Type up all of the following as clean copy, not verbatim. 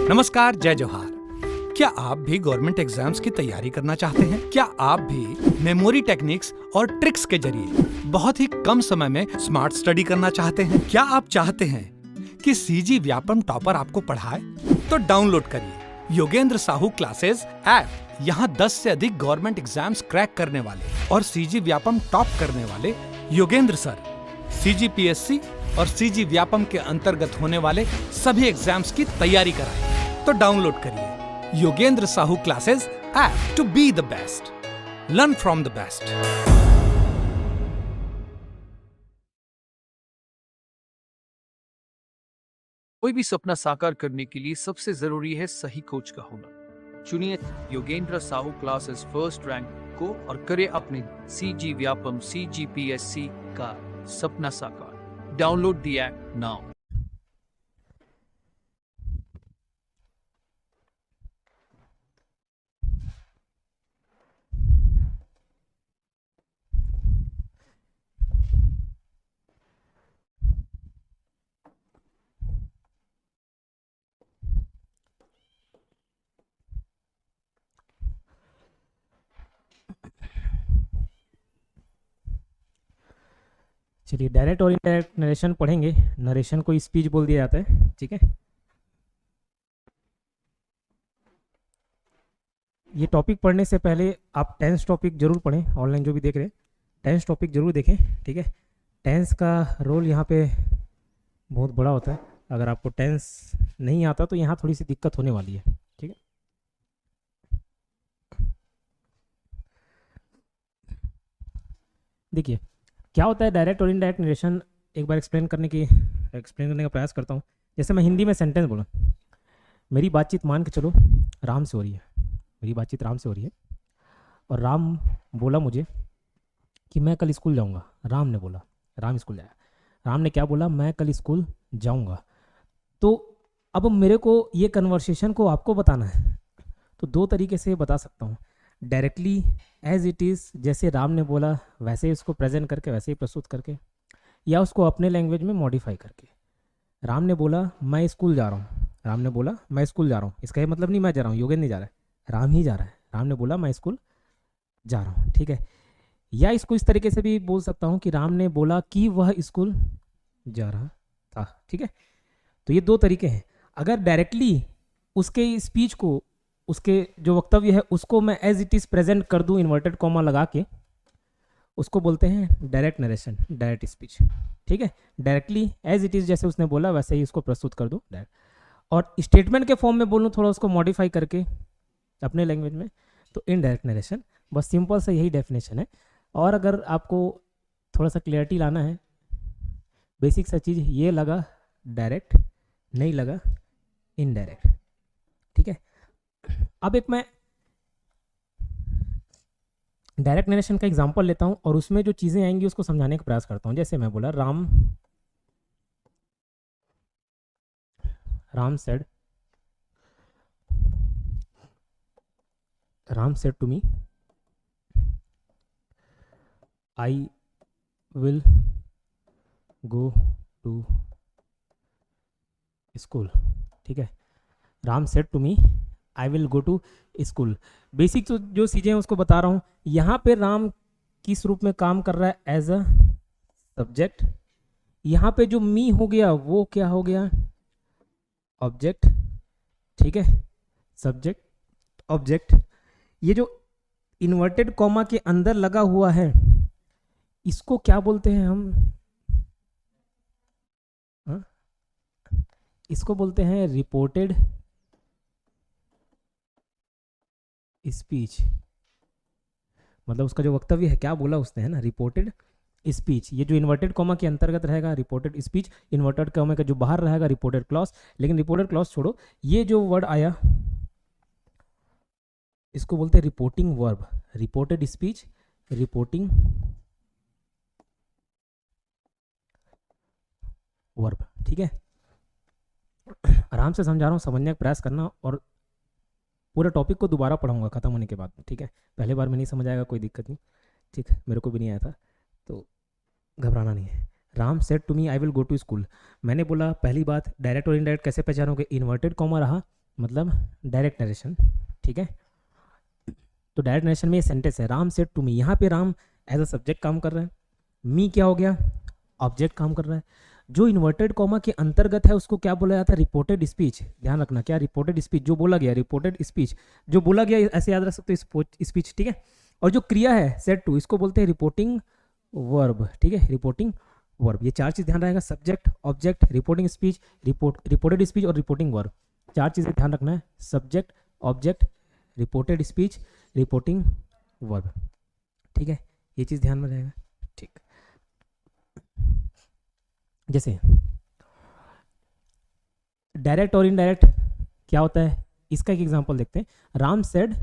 नमस्कार, जय जोहार। क्या आप भी गवर्नमेंट एग्जाम्स की तैयारी करना चाहते हैं? क्या आप भी मेमोरी टेक्निक्स और ट्रिक्स के जरिए बहुत ही कम समय में स्मार्ट स्टडी करना चाहते हैं? क्या आप चाहते हैं कि सीजी व्यापम टॉपर आपको पढ़ाए? तो डाउनलोड करिए योगेंद्र साहू क्लासेस ऐप। यहाँ 10 से अधिक गवर्नमेंट एग्जाम्स क्रैक करने वाले और सीजी व्यापम टॉप करने वाले योगेंद्र सर सीजीपीएससी और सीजी व्यापम के अंतर्गत होने वाले सभी एग्जाम्स की तैयारी कराएं। तो डाउनलोड करिए Yogendra Sahu classes app to be the best, learn from the best. कोई भी सपना साकार करने के लिए सबसे जरूरी है सही कोच का होना। चुनिए Yogendra Sahu classes first rank को और करे अपने सीजी व्यापम सीजीपीएससी का सपना साकार। Download the app now. चलिए, डायरेक्ट और इनडायरेक्ट नरेशन पढ़ेंगे। नरेशन को स्पीच बोल दिया जाता है, ठीक है। ये टॉपिक पढ़ने से पहले आप टेंस टॉपिक जरूर पढ़ें। ऑनलाइन जो भी देख रहे हैं टेंस टॉपिक जरूर देखें, ठीक है। टेंस का रोल यहाँ पे बहुत बड़ा होता है। अगर आपको टेंस नहीं आता तो यहाँ थोड़ी सी दिक्कत होने वाली है, ठीक है। देखिए क्या होता है डायरेक्ट और इनडायरेक्ट नरेशन, एक बार एक्सप्लेन करने का प्रयास करता हूँ। जैसे मैं हिंदी में सेंटेंस बोला, मेरी बातचीत मान के चलो राम से हो रही है, मेरी बातचीत राम से हो रही है और राम बोला मुझे कि मैं कल स्कूल जाऊँगा। राम ने बोला, राम स्कूल जाया। राम ने क्या बोला? मैं कल स्कूल जाऊँगा। तो अब मेरे को ये कन्वर्सेशन को आपको बताना है, तो दो तरीके से बता सकता हूँ। डायरेक्टली एज इट इज़, जैसे राम ने बोला वैसे ही उसको प्रेजेंट करके, वैसे ही प्रस्तुत करके, या उसको अपने लैंग्वेज में मॉडिफाई करके। राम ने बोला मैं स्कूल जा रहा हूँ, राम ने बोला मैं स्कूल जा रहा हूँ। इसका ये मतलब नहीं मैं जा रहा हूँ, योगेंद्र नहीं जा रहा है, राम ही जा रहा है। राम ने बोला मैं स्कूल जा रहा हूँ, ठीक है। या इसको इस तरीके से भी बोल सकता हूँ कि राम ने बोला कि वह स्कूल जा रहा था, ठीक है। तो ये दो तरीके हैं। अगर डायरेक्टली उसके स्पीच को, उसके जो वक्तव्य है उसको मैं एज इट इज़ प्रेजेंट कर दूं इन्वर्टेड कॉमा लगा के, उसको बोलते हैं डायरेक्ट नरेशन, डायरेक्ट स्पीच, ठीक है। डायरेक्टली एज इट इज़ जैसे उसने बोला वैसे ही उसको प्रस्तुत कर दूं डायरेक्ट। और स्टेटमेंट के फॉर्म में बोलूँ थोड़ा उसको मॉडिफाई करके अपने लैंग्वेज में, तो इनडायरेक्ट नरेशन। बस सिंपल सा यही डेफिनेशन है। और अगर आपको थोड़ा सा क्लियरिटी लाना है, बेसिक सा चीज़ ये लगा डायरेक्ट, नहीं लगा इनडायरेक्ट, ठीक है। अब एक मैं डायरेक्ट नरेशन का एग्जांपल लेता हूं और उसमें जो चीज़ें आएंगी उसको समझाने का प्रयास करता हूं। जैसे मैं बोला Ram said to me I will go to school, ठीक है। Ram said to me I will go to school. Basic जो चीज़ें हैं उसको बता रहा हूँ। यहाँ पे राम किस रूप में काम कर रहा है? As a subject. यहाँ पे जो मी हो गया वो क्या हो गया? ऑब्जेक्ट, ठीक है। Subject object. ये जो इन्वर्टेड कॉमा के अंदर लगा हुआ है इसको क्या बोलते हैं हम? इसको बोलते हैं रिपोर्टेड स्पीच। मतलब उसका जो वक्तव्य है, क्या बोला उसने, है ना, रिपोर्टेड स्पीच। ये जो इन्वर्टेड कॉमा के अंतर्गत रहेगा रिपोर्टेड स्पीच, इन्वर्टेड कॉमा का जो बाहर रहेगा रिपोर्टेड क्लॉज। लेकिन रिपोर्टेड क्लॉज छोड़ो, ये जो वर्ड आया इसको बोलते हैं reporting verb. Reported speech, reporting verb, ठीक है। आराम से समझा रहा हूँ, समझने का प्रयास करना। और पूरा टॉपिक को दोबारा पढ़ाऊंगा खत्म होने के बाद, ठीक है। पहले बार में नहीं समझ आएगा, कोई दिक्कत नहीं, ठीक है। मेरे को भी नहीं आया था तो घबराना नहीं है। Ram said to me I will go to school. मैंने बोला, पहली बात डायरेक्ट और इनडायरेक्ट कैसे पहचानोगे? इन्वर्टेड कॉमा रहा मतलब डायरेक्ट नरेशन, ठीक है। तो डायरेक्ट नरेशन में ये सेंटेंस है, राम सेड टू मी, यहाँ पे राम एज अ सब्जेक्ट काम कर रहा है, मी क्या हो गया, ऑब्जेक्ट काम कर रहा है। जो इन्वर्टेड कॉमा के अंतर्गत है उसको क्या बोला जाता है, रिपोर्टेड स्पीच। ध्यान रखना, क्या रिपोर्टेड स्पीच, जो बोला गया, रिपोर्टेड स्पीच जो बोला गया, ऐसे याद रख सकते हो स्पीच, ठीक है। और जो क्रिया है सेड टू, इसको बोलते हैं रिपोर्टिंग वर्ब, ठीक है, रिपोर्टिंग वर्ब। ये चार चीज ध्यान रहेगा, subject, object, reporting speech, reported speech और रिपोर्टिंग वर्ब। चार चीजें ध्यान रखना है, subject, object, reported speech, reporting verb, ठीक है, ये चीज ध्यान में रहेगा, ठीक। जैसे डायरेक्ट और इनडायरेक्ट क्या होता है, इसका एक एग्जांपल देखते हैं। राम सेड,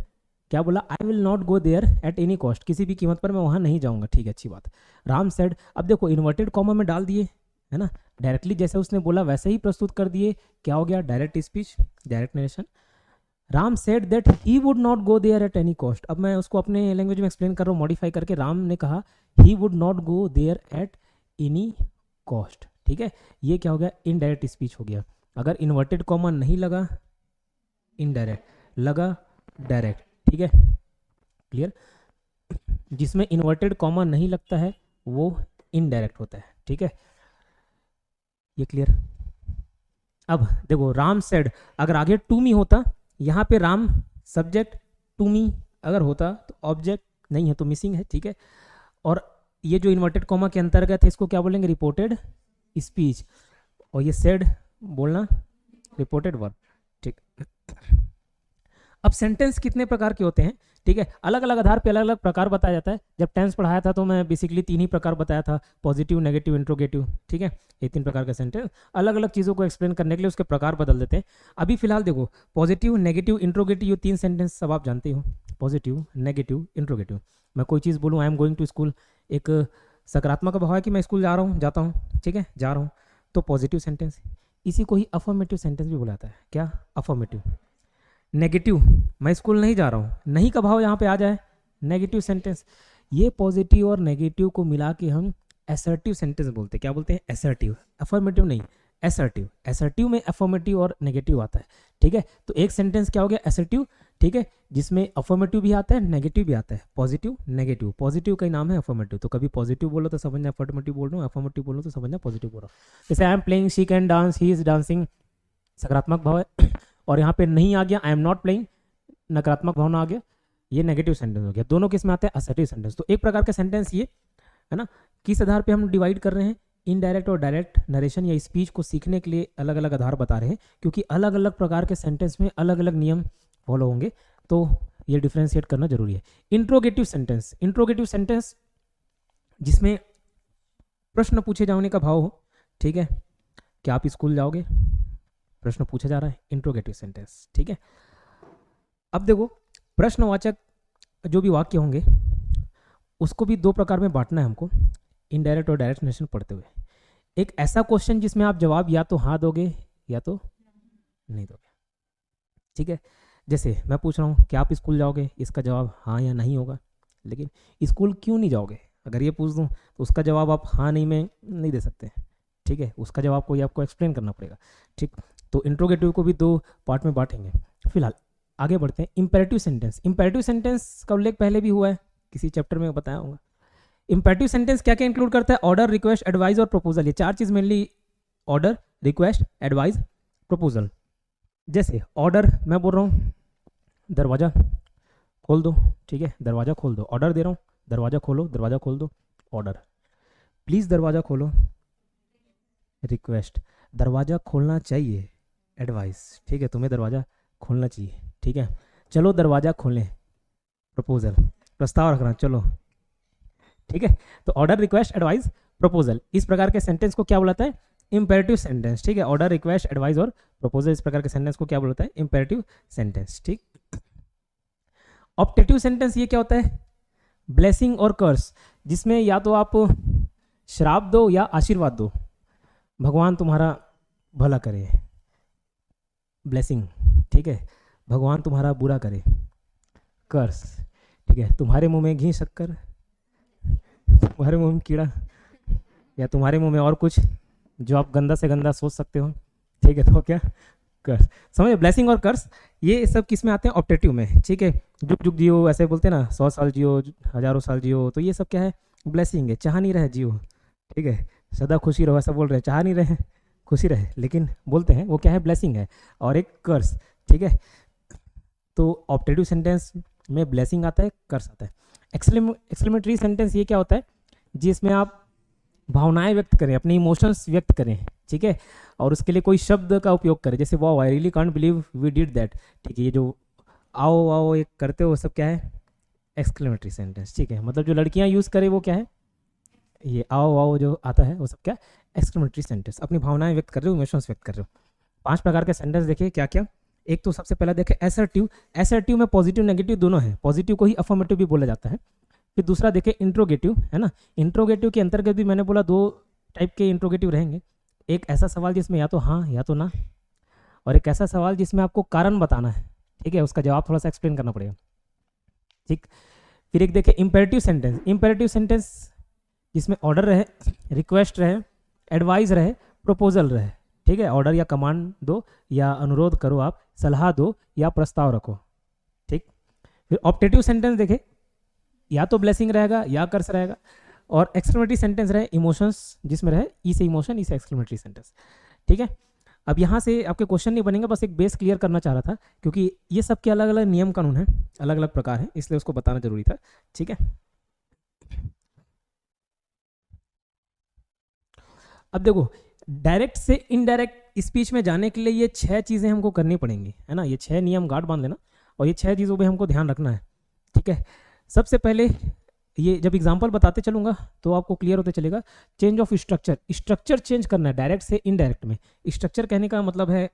क्या बोला, I will not go there at any cost, किसी भी कीमत पर मैं वहां नहीं जाऊंगा, ठीक है, अच्छी बात। राम सेड, अब देखो इन्वर्टेड कॉमा में डाल दिए, है ना, डायरेक्टली जैसे उसने बोला वैसे ही प्रस्तुत कर दिए, क्या हो गया, direct speech, direct narration. Ram said that he would not go there at any cost, अब मैं उसको अपने लैंग्वेज में एक्सप्लेन कर रहा हूँ मॉडिफाई करके। राम ने कहा he would not go there at any cost, ठीक है, ये क्या हो गया, इनडायरेक्ट स्पीच हो गया। अगर इन्वर्टेड कॉमा नहीं लगा इनडायरेक्ट, लगा डायरेक्ट, ठीक है, क्लियर। जिसमें इन्वर्टेड कॉमा नहीं लगता है वो इनडायरेक्ट होता है, ठीक है, ये क्लियर। अब देखो राम सेड, अगर आगे टू मी होता, यहाँ पे राम सब्जेक्ट, टू मी अगर होता तो ऑब्जेक्ट नहीं है तो मिसिंग है, ठीक है। और ये जो इन्वर्टेड कॉमा के अंतर्गत है इसको क्या बोलेंगे, रिपोर्टेड स्पीच, और ये सेड बोलना रिपोर्टेड वर्ब, ठीक। अब सेंटेंस कितने प्रकार के होते हैं, ठीक है, अलग अलग आधार पे अलग अलग प्रकार बताया जाता है। जब टेंस पढ़ाया था तो मैं बेसिकली 3 ही प्रकार बताया था, पॉजिटिव, नेगेटिव, इंट्रोगेटिव, ठीक है, ये 3 प्रकार के सेंटेंस। अलग अलग चीज़ों को एक्सप्लेन करने के लिए उसके प्रकार बदल देते हैं। अभी फिलहाल देखो पॉजिटिव, नेगेटिव, इंट्रोगेटिव, ये 3 सेंटेंस सब आप जानते हो, पॉजिटिव, नेगेटिव, इंट्रोगेटिव। मैं कोई चीज़ बोलूँ, I am going to school, एक सकारात्मक भाव है कि मैं स्कूल जा रहा हूँ, जाता हूँ, ठीक है, जा रहा हूँ, तो पॉजिटिव सेंटेंस। इसी को ही अफर्मेटिव सेंटेंस भी बोला जाता है, क्या, अफर्मेटिव। नेगेटिव, मैं स्कूल नहीं जा रहा हूँ, नहीं का भाव यहाँ पे आ जाए, नेगेटिव सेंटेंस। ये पॉजिटिव और नेगेटिव को मिला के हम असर्टिव सेंटेंस बोलते हैं, क्या बोलते हैं, असर्टिव, अफर्मेटिव नहीं, असर्टिव। असर्टिव में अफर्मेटिव और नेगेटिव आता है, ठीक है। तो एक सेंटेंस क्या हो गया, असर्टिव, ठीक है, जिसमें अफर्मेटिव भी आता है, नेगेटिव भी आता है, पॉजिटिव, नेगेटिव। पॉजिटिव का ही नाम है अफर्मेटिव, तो कभी पॉजिटिव बोलो तो समझना अफर्मेटिव बोल रहा हूँ, अफर्मेटिव बोलो तो समझना पॉजिटिव बोल रहा हूँ। जैसे I am playing, she can dance, he is dancing, सकारात्मक भाव है, और यहाँ पे नहीं आ गया, आई एम नॉट प्लेइंग, नकारात्मक भावना आ गया, ये नेगेटिव सेंटेंस हो गया। दोनों किस में आते हैं, असर्टिव सेंटेंस। तो एक प्रकार के सेंटेंस ये है ना, किस आधार पे हम डिवाइड कर रहे हैं, इनडायरेक्ट और डायरेक्ट नरेशन या स्पीच को सीखने के लिए अलग अलग आधार बता रहे हैं, क्योंकि अलग अलग प्रकार के सेंटेंस में अलग अलग नियम फॉलो होंगे, तो ये डिफ्रेंशिएट करना जरूरी है। इंट्रोगेटिव सेंटेंस, इंट्रोगेटिव सेंटेंस जिसमें प्रश्न पूछे जाने का भाव हो, ठीक है, क्या आप स्कूल जाओगे, प्रश्न पूछा जा रहा है, इंट्रोगेटिव सेंटेंस, ठीक है। अब देखो प्रश्नवाचक जो भी वाक्य होंगे उसको भी 2 प्रकार में बांटना है हमको, इनडायरेक्ट और डायरेक्ट नरेशन पढ़ते हुए। एक ऐसा क्वेश्चन जिसमें आप जवाब या तो हाँ दोगे या तो नहीं दोगे, ठीक है। जैसे मैं पूछ रहा हूँ क्या आप स्कूल जाओगे, इसका जवाब हाँ या नहीं होगा, लेकिन स्कूल क्यों नहीं जाओगे अगर ये पूछ दूँ तो उसका जवाब आप हाँ नहीं में नहीं दे सकते, ठीक है, उसका जवाब कोई आपको एक्सप्लेन करना पड़ेगा, ठीक। तो इंट्रोगेटिव को भी 2 पार्ट में बांटेंगे। फिलहाल आगे बढ़ते हैं। इंपेरेटिव सेंटेंस, इंपेरेटिव सेंटेंस का उल्लेख पहले भी हुआ है, किसी चैप्टर में बताया होगा। इंपेरेटिव सेंटेंस क्या क्या इंक्लूड करता है, ऑर्डर, रिक्वेस्ट, एडवाइस और प्रपोजल। ये 4 चीज mainly, order, request, advice, proposal. जैसे ऑर्डर, मैं बोल रहा हूँ दरवाजा खोल दो, ठीक है, दरवाजा खोल दो, ऑर्डर दे रहा हूँ, दरवाजा खोलो, दरवाजा खोल दो, ऑर्डर। प्लीज दरवाजा खोलो, रिक्वेस्ट, दरवाजा खोलना चाहिए, एडवाइस, ठीक है, तुम्हें दरवाजा खोलना चाहिए, ठीक है, चलो दरवाजा खोलें, प्रपोजल, प्रस्ताव रखना, चलो, ठीक है। तो ऑर्डर, रिक्वेस्ट, एडवाइस, प्रपोजल, इस प्रकार के सेंटेंस को क्या बुलाता है, इंपेरेटिव सेंटेंस, ठीक है। ऑर्डर, रिक्वेस्ट, एडवाइस और प्रपोजल, इस प्रकार के सेंटेंस को क्या बुलाता है, इंपेरेटिव सेंटेंस, ठीक। ऑप्टेटिव सेंटेंस ये क्या होता है, ब्लेसिंग और कर्स, जिसमें या तो आप श्राप दो या आशीर्वाद दो, भगवान तुम्हारा भला करे, ब्लेसिंग, ठीक है, भगवान तुम्हारा बुरा करे, कर्स, ठीक है, तुम्हारे मुंह में घी शक्कर, तुम्हारे मुंह में कीड़ा, या तुम्हारे मुंह में और कुछ जो आप गंदा से गंदा सोच सकते हो, ठीक है, तो क्या कर्स, समझे? ब्लेसिंग और कर्स ये सब किस में आते हैं? ऑप्टेटिव में, ठीक है। जुग जुग जियो ऐसे बोलते हैं ना, 100 साल जियो, हजारों साल जियो, तो ये सब क्या है? ब्लेसिंग है। चाह नहीं रहे जियो, ठीक है, सदा खुशी रहो ऐसा बोल रहे हैं, चाह नहीं रहे खुशी रहे, लेकिन बोलते हैं वो क्या है? ब्लेसिंग है। और एक कर्स, ठीक है। तो ऑप्टेटिव सेंटेंस में ब्लेसिंग आता है, कर्स आता है। एक्सक्लेमेटरी सेंटेंस ये क्या होता है? जिसमें आप भावनाएं व्यक्त करें, अपने इमोशंस व्यक्त करें, ठीक है, और उसके लिए कोई शब्द का उपयोग करें, जैसे wow I really can't believe we did that, ठीक है। ये जो आओ आओ ये करते हो वो सब क्या है? एक्सक्लेमेटरी सेंटेंस, ठीक है। मतलब जो लड़कियां यूज़ करें वो क्या है? ये आओ आओ जो आता है वो सब क्या? Exclamatory sentence. अपनी भावनाएं व्यक्त कर रहे हो, इमोशंस व्यक्त कर रहे हो। 5 प्रकार के सेंटेंस देखिए क्या क्या। एक तो सबसे पहला देखें एसर्टिव। एसर्टिव में पॉजिटिव नेगेटिव दोनों है, पॉजिटिव को ही अफर्मेटिव भी बोला जाता है। फिर दूसरा देखें इंट्रोगेटिव, है ना। इंट्रोगेटिव के अंतर्गत भी मैंने बोला 2 टाइप के इंट्रोगेटिव रहेंगे। एक ऐसा सवाल जिसमें या तो हाँ या तो ना, और एक ऐसा सवाल जिसमें आपको कारण बताना है, ठीक है, उसका जवाब थोड़ा सा एक्सप्लेन करना पड़ेगा, ठीक। फिर एक देखें इम्पेरेटिव सेंटेंस। इम्पेरेटिव सेंटेंस जिसमें ऑर्डर रहे, रिक्वेस्ट रहे, एडवाइस रहे, प्रपोजल रहे, ठीक है। ऑर्डर या कमांड दो या अनुरोध करो, आप सलाह दो या प्रस्ताव रखो, ठीक। फिर ऑप्टेटिव सेंटेंस देखें, या तो ब्लेसिंग रहेगा या कर्स रहेगा। और एक्सक्लेमेटरी सेंटेंस रहे इमोशंस, जिसमें रहे ई से इमोशन, ई से एक्सक्लेमेटरी सेंटेंस, ठीक है। अब यहाँ से आपके क्वेश्चन नहीं बनेंगे, बस एक बेस क्लियर करना चाह रहा था, क्योंकि ये सब के अलग अलग नियम कानून हैं, अलग अलग प्रकार हैं, इसलिए उसको बताना जरूरी था, ठीक है। अब देखो, डायरेक्ट से इनडायरेक्ट स्पीच में जाने के लिए ये 6 चीज़ें हमको करनी पड़ेंगी, है ना। ये 6 नियम गार्ड बांध लेना, और ये 6 चीज़ों पे हमको ध्यान रखना है, ठीक है। सबसे पहले ये जब एग्जांपल बताते चलूँगा तो आपको क्लियर होते चलेगा। Change of structure, structure change करना है डायरेक्ट से इनडायरेक्ट में। स्ट्रक्चर कहने का मतलब है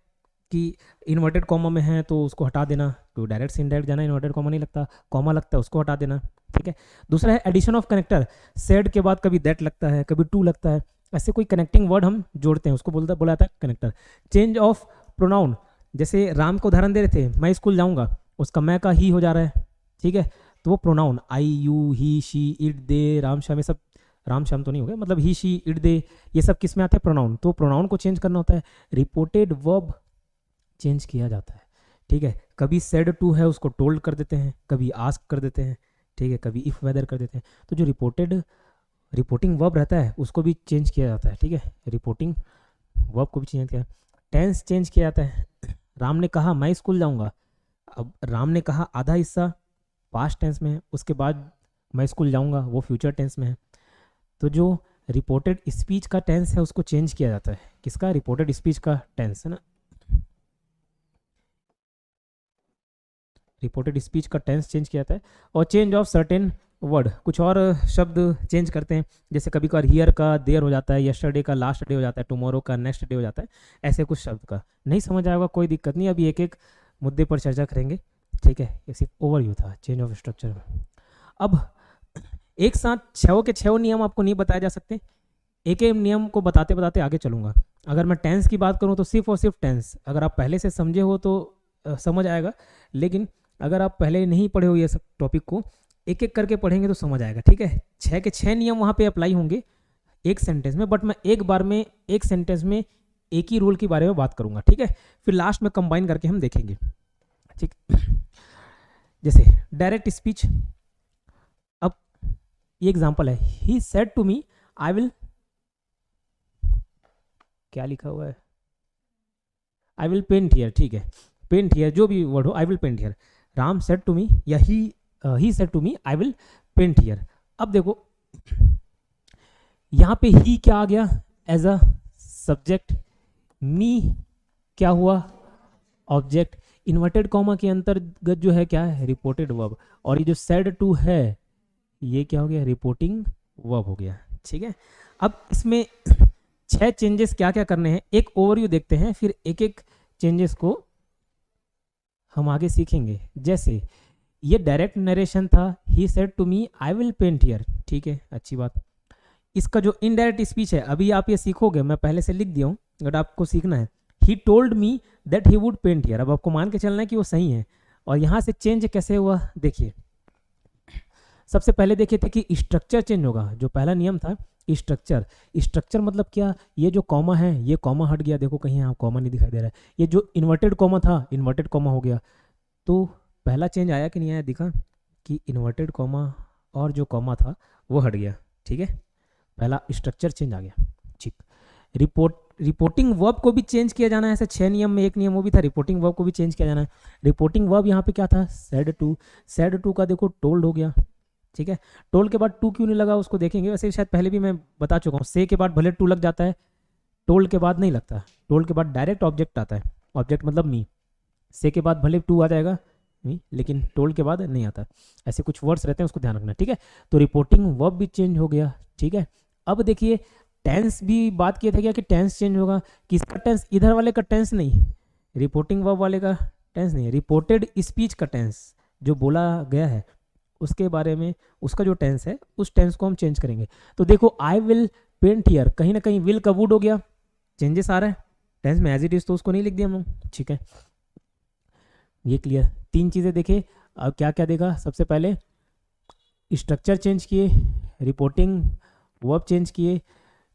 कि इन्वर्टेड कॉमा में है तो उसको हटा देना, तो डायरेक्ट से इनडायरेक्ट जाना, इन्वर्टेड कॉमा नहीं लगता, कॉमा लगता है, उसको हटा देना, ठीक है। दूसरा है एडिशन ऑफ कनेक्टर। सेड के बाद कभी दैट लगता है, कभी टू लगता है, ऐसे कोई कनेक्टिंग वर्ड हम जोड़ते हैं, उसको बोला जाता है कनेक्टर। चेंज ऑफ प्रोनाउन, जैसे राम को उदाहरण दे रहे थे, मैं स्कूल जाऊँगा, उसका मैं का ही हो जा रहा है, ठीक है, तो वो pronoun I you he she it they Ram Shyam, ये सब राम श्याम तो नहीं हो गया, मतलब ही शी इट दे, ये सब किस में आते हैं? प्रोनाउन। तो प्रोनाउन को चेंज करना होता है। रिपोर्टेड वर्ब चेंज किया जाता है, ठीक है। कभी सेड टू है उसको टोल्ड कर देते हैं, कभी आस्क कर देते हैं, ठीक है, कभी इफ वेदर कर देते हैं। तो जो रिपोर्टिंग वर्ब रहता है उसको भी चेंज किया जाता है, ठीक है। रिपोर्टिंग वर्ब को भी चेंज किया। टेंस चेंज किया जाता है। राम ने कहा मैं स्कूल जाऊँगा, अब राम ने कहा आधा हिस्सा पास्ट टेंस में है, उसके बाद मैं स्कूल जाऊंगा वो फ्यूचर टेंस में है। तो जो रिपोर्टेड स्पीच का टेंस है उसको चेंज किया जाता है। किसका? रिपोर्टेड स्पीच का टेंस, है ना। रिपोर्टेड स्पीच का टेंस चेंज किया जाता है। और चेंज ऑफ सर्टेन वर्ड, कुछ और शब्द चेंज करते हैं, जैसे कभी कभार हियर का देयर हो जाता है, यस्टरडे का लास्ट डे हो जाता है, टुमारो का नेक्स्ट डे हो जाता है, ऐसे कुछ शब्द का। नहीं समझ आएगा कोई दिक्कत नहीं, अभी एक एक मुद्दे पर चर्चा करेंगे, ठीक है। ये सिर्फ ओवरव्यू था चेंज ऑफ स्ट्रक्चर में। अब एक साथ 6 के 6 नियम आपको नहीं बताए जा सकते, एक एक नियम को बताते बताते आगे चलूंगा। अगर मैं टेंस की बात करूं तो सिर्फ और सिर्फ टेंस, अगर आप पहले से समझे हो तो समझ आएगा, लेकिन अगर आप पहले नहीं पढ़े हो ये सब टॉपिक को, एक एक करके पढ़ेंगे तो समझ आएगा, ठीक है। 6 के 6 नियम वहाँ पे अप्लाई होंगे एक सेंटेंस में, बट मैं एक बार में एक सेंटेंस में एक ही रूल के बारे में बात करूंगा, ठीक है। फिर लास्ट में कंबाइन करके हम देखेंगे, ठीक। जैसे डायरेक्ट स्पीच, अब ये एग्जांपल है, he said to me I will, क्या लिखा हुआ है, आई विल पेंट हियर, ठीक है, पेंट हियर जो भी वर्ड हो, I will paint here. Ram said to me या he said to me I will paint here. अब देखो यहां पे ही क्या आ गया एज अ सब्जेक्ट, मी क्या हुआ ऑब्जेक्ट, इन्वर्टेड कॉमा के अंतर्गत जो है क्या है रिपोर्टेड वर्ब, और ये जो सेड टू है ये क्या हो गया रिपोर्टिंग वर्ब हो गया, ठीक है। अब इसमें 6 चेंजेस क्या क्या करने हैं, एक ओवरव्यू देखते हैं, फिर एक एक चेंजेस को हम आगे सीखेंगे। जैसे ये डायरेक्ट नरेशन था, he said to me I will paint here, ठीक है, अच्छी बात। इसका जो इनडायरेक्ट स्पीच है अभी आप ये सीखोगे, मैं पहले से लिख दिया हूँ, अगर आपको सीखना है। He told me that he would paint here, अब आपको मान के चलना है कि वो सही है। और यहाँ से चेंज कैसे हुआ देखिए, सबसे पहले देखिए थे कि स्ट्रक्चर चेंज होगा, जो पहला नियम था स्ट्रक्चर। स्ट्रक्चर मतलब क्या, ये जो कॉमा है ये कॉमा हट गया, देखो कहीं यहाँ कॉमा नहीं दिखाई दे रहा है, ये जो इन्वर्टेड कॉमा था इन्वर्टेड कॉमा हो गया। तो पहला चेंज आया कि नहीं आया, दिखा कि इन्वर्टेड कॉमा और जो कॉमा था वो हट गया, ठीक है, पहला स्ट्रक्चर चेंज आ गया। ठीक, रिपोर्टिंग वर्ब को भी चेंज किया जाना है, ऐसे 6 नियम में एक नियम वो भी था, रिपोर्टिंग वर्ब को भी चेंज किया जाना है। रिपोर्टिंग वर्ब यहाँ पे क्या था, सेड टू, सेड टू का देखो टोल्ड हो गया, ठीक है। टोल्ड के बाद टू क्यों नहीं लगा उसको देखेंगे, वैसे शायद पहले भी मैं बता चुका हूँ, से के बाद भले टू लग जाता है, टोल्ड के बाद नहीं लगता, टोल्ड के बाद डायरेक्ट ऑब्जेक्ट आता है, ऑब्जेक्ट मतलब मी, से के बाद भले टू आ जाएगा मी, लेकिन टोल्ड के बाद नहीं आता, ऐसे कुछ वर्ड्स रहते हैं उसको ध्यान रखना, ठीक है। तो रिपोर्टिंग वर्ब भी चेंज हो गया, ठीक है। अब देखिए टेंस भी बात किए थे क्या कि टेंस चेंज होगा, किसका टेंस, इधर वाले का टेंस नहीं, रिपोर्टिंग वर्ब वाले का टेंस नहीं, रिपोर्टेड स्पीच का टेंस जो बोला गया है उसके बारे में, उसका जो टेंस है उस टेंस को हम चेंज करेंगे। तो देखो आई विल पेंट हियर, कहीं ना कहीं विल का वुड हो गया, चेंजेस आ रहा है टेंस में, एज इट इज तो उसको नहीं लिख दिया हम लोग, ठीक है, ये क्लियर। 3 चीज़ें देखे, अब क्या क्या देखा, सबसे पहले स्ट्रक्चर चेंज किए, रिपोर्टिंग वर्ब चेंज किए,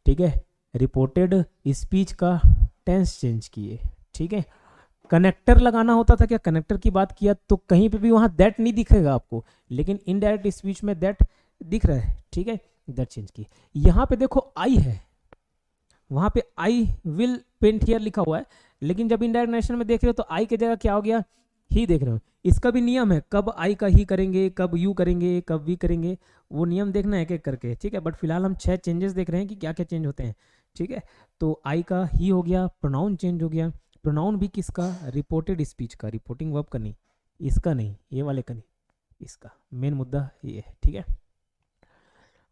ठीक है, रिपोर्टेड स्पीच का टेंस चेंज किए, ठीक है। कनेक्टर लगाना होता था क्या, कनेक्टर की बात किया तो कहीं पे भी वहाँ दैट नहीं दिखेगा आपको, लेकिन इनडायरेक्ट स्पीच में दैट दिख रहा है, ठीक है, दैट चेंज किए। यहाँ पे देखो आई है, वहाँ पे आई विल पेंट हियर लिखा हुआ है, लेकिन जब इनडायरेक्ट नेरेशन में देख रहे हो तो आई की जगह क्या हो गया, ही देख रहे हो। इसका भी नियम है, कब आई का ही करेंगे, कब यू करेंगे, कब वी करेंगे, वो नियम देखना है एक एक करके, ठीक है। बट फिलहाल हम 6 चेंजेस देख रहे हैं कि क्या क्या चेंज होते हैं, ठीक है। तो आई का ही हो गया, प्रोनाउन चेंज हो गया, प्रोनाउन भी किसका, रिपोर्टेड स्पीच का, रिपोर्टिंग वर्ब का नहीं, इसका नहीं, ये वाले का नहीं, इसका मेन मुद्दा ये है, ठीक है।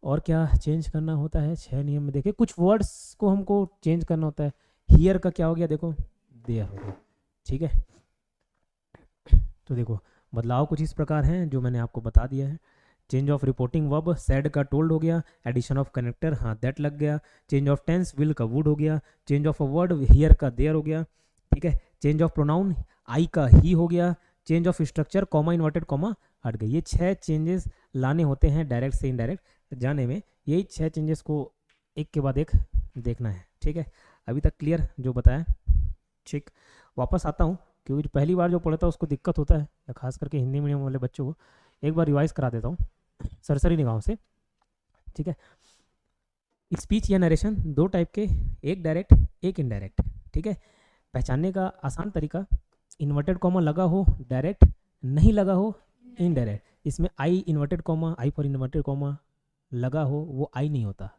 और क्या चेंज करना होता है 6 नियम में, देखे कुछ वर्ड्स को हमको चेंज करना होता है। हियर का क्या हो गया, देखो देयर हो गया, ठीक है। तो देखो बदलाव कुछ इस प्रकार हैं जो मैंने आपको बता दिया है। Change of reporting verb, sad का टोल्ड हो गया, एडिशन ऑफ कनेक्टर, हाँ दैट लग गया, चेंज ऑफ टेंस, विल का वुड हो गया, change of a word, here का देयर हो गया, ठीक है। चेंज ऑफ प्रोनाउन, आई का ही हो गया, change of structure, comma inverted comma हट गई। ये 6 चेंजेस लाने होते हैं डायरेक्ट से इनडायरेक्ट जाने में, यही 6 चेंजेस को एक के बाद एक देखना है, ठीक है। अभी तक क्लियर जो बताया, ठीक। वापस आता हूँ क्योंकि पहली बार जो पढ़ता है उसको दिक्कत होता है, या खास करके हिंदी मीडियम वाले बच्चों को एक बार रिवाइज करा देता हूँ सरसरी निगाहों से, ठीक है। स्पीच या नरेशन 2 टाइप के, एक डायरेक्ट एक इनडायरेक्ट, ठीक है। पहचानने का आसान तरीका, इन्वर्टेड कॉमा लगा हो डायरेक्ट, नहीं लगा हो इनडायरेक्ट। इसमें I inverted comma, I for inverted comma लगा हो वो आई नहीं होता,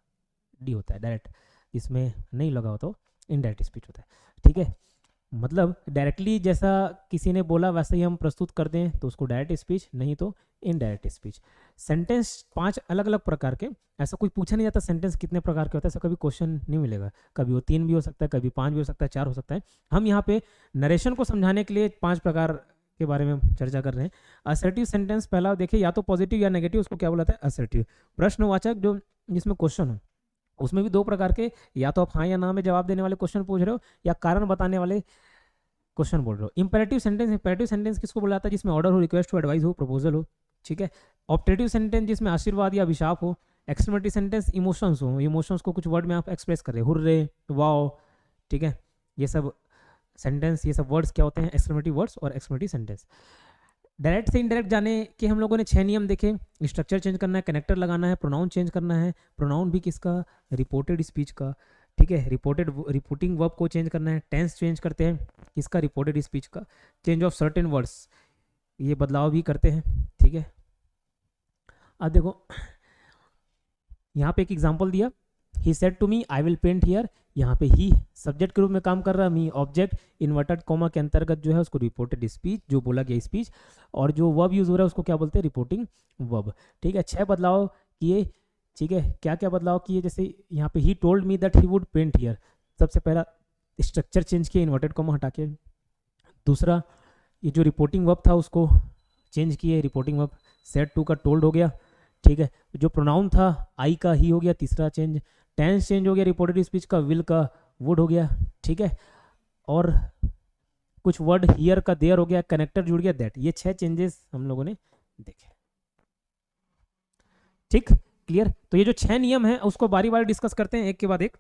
डी होता है डायरेक्ट, इसमें नहीं लगा हो तो इनडायरेक्ट स्पीच होता है, ठीक है। मतलब डायरेक्टली जैसा किसी ने बोला वैसे ही हम प्रस्तुत कर दें तो उसको डायरेक्ट स्पीच, नहीं तो इनडायरेक्ट स्पीच। सेंटेंस 5 अलग अलग प्रकार के, ऐसा कोई पूछा नहीं जाता सेंटेंस कितने प्रकार के होता है, ऐसा कभी क्वेश्चन नहीं मिलेगा, कभी वो 3 भी हो सकता है, कभी 5 भी हो सकता है, 4 हो सकता है। हम यहाँ पे नरेशन को समझाने के लिए 5 प्रकार के बारे में चर्चा कर रहे हैं। असर्टिव सेंटेंस पहला देखिए, या तो पॉजिटिव या नेगेटिव, उसको क्या बोला है असर्टिव। प्रश्नवाचक जो जिसमें क्वेश्चन हो, उसमें भी 2 प्रकार के, या तो आप हाँ या ना में जवाब देने वाले क्वेश्चन पूछ रहे हो, या कारण बताने वाले क्वेश्चन बोल रहे हो। इंपेरेटिव सेंटेंस, इंपेरेटिव सेंटेंस किसको बोला जाता है, जिसमें ऑर्डर हो, रिक्वेस्ट हो, एडवाइस हो, प्रपोजल हो, ठीक है। ऑप्टेटिव सेंटेंस जिसमें आशीर्वाद या अभिशाप हो। एक्सक्लेमेटरी सेंटेंस इमोशंस हो, इमोशंस को कुछ वर्ड में आप एक्सप्रेस कर रहे हो, हुर्रे, वाओ, ठीक है। ये सब सेंटेंस, ये सब वर्ड्स क्या होते हैं, एक्सक्लेमेटरी वर्ड्स और एक्सक्लेमेटरी सेंटेंस। डायरेक्ट से इनडायरेक्ट जाने के हम लोगों ने 6 नियम देखे। स्ट्रक्चर चेंज करना है, कनेक्टर लगाना है, प्रोनाउन चेंज करना है, प्रोनाउन भी किसका, रिपोर्टेड स्पीच का, ठीक है। रिपोर्टिंग वर्ब को चेंज करना है, टेंस चेंज करते हैं किसका, रिपोर्टेड स्पीच का। चेंज ऑफ सर्टेन वर्ड्स, ये बदलाव भी करते हैं, ठीक है। अब देखो यहाँ पे एक एग्जांपल दिया, he said to me I will paint here, यहाँ पे ही सब्जेक्ट के रूप में काम कर रहा है, मी ऑब्जेक्ट, इन्वर्टेड कॉमा के अंतर्गत जो है उसको रिपोर्टेड स्पीच, जो बोला गया स्पीच, और जो वर्ब यूज हो रहा है उसको क्या बोलते हैं, रिपोर्टिंग वर्ब, ठीक है। 6 बदलाव किए, ठीक है। क्या क्या बदलाव किए, जैसे यहाँ पे he told me that he would paint here, सबसे पहला स्ट्रक्चर चेंज किया, इन्वर्टेड कॉमा हटा के। दूसरा, ये जो रिपोर्टिंग वर्ब था उसको चेंज किए, रिपोर्टिंग वर्ब सेड टू का टोल्ड हो गया, ठीक है। जो प्रोनाउन था आई का ही हो गया, तीसरा चेंज। टेंस चेंज हो गया, रिपोर्टेड स्पीच का विल का वुड हो गया, ठीक है। और कुछ वर्ड हियर का देयर हो गया, कनेक्टर जुड़ गया दैट। ये 6 चेंजेस हम लोगों ने देखे, ठीक। क्लियर। तो ये जो 6 नियम हैं उसको बारी बारी डिस्कस करते हैं एक के बाद एक,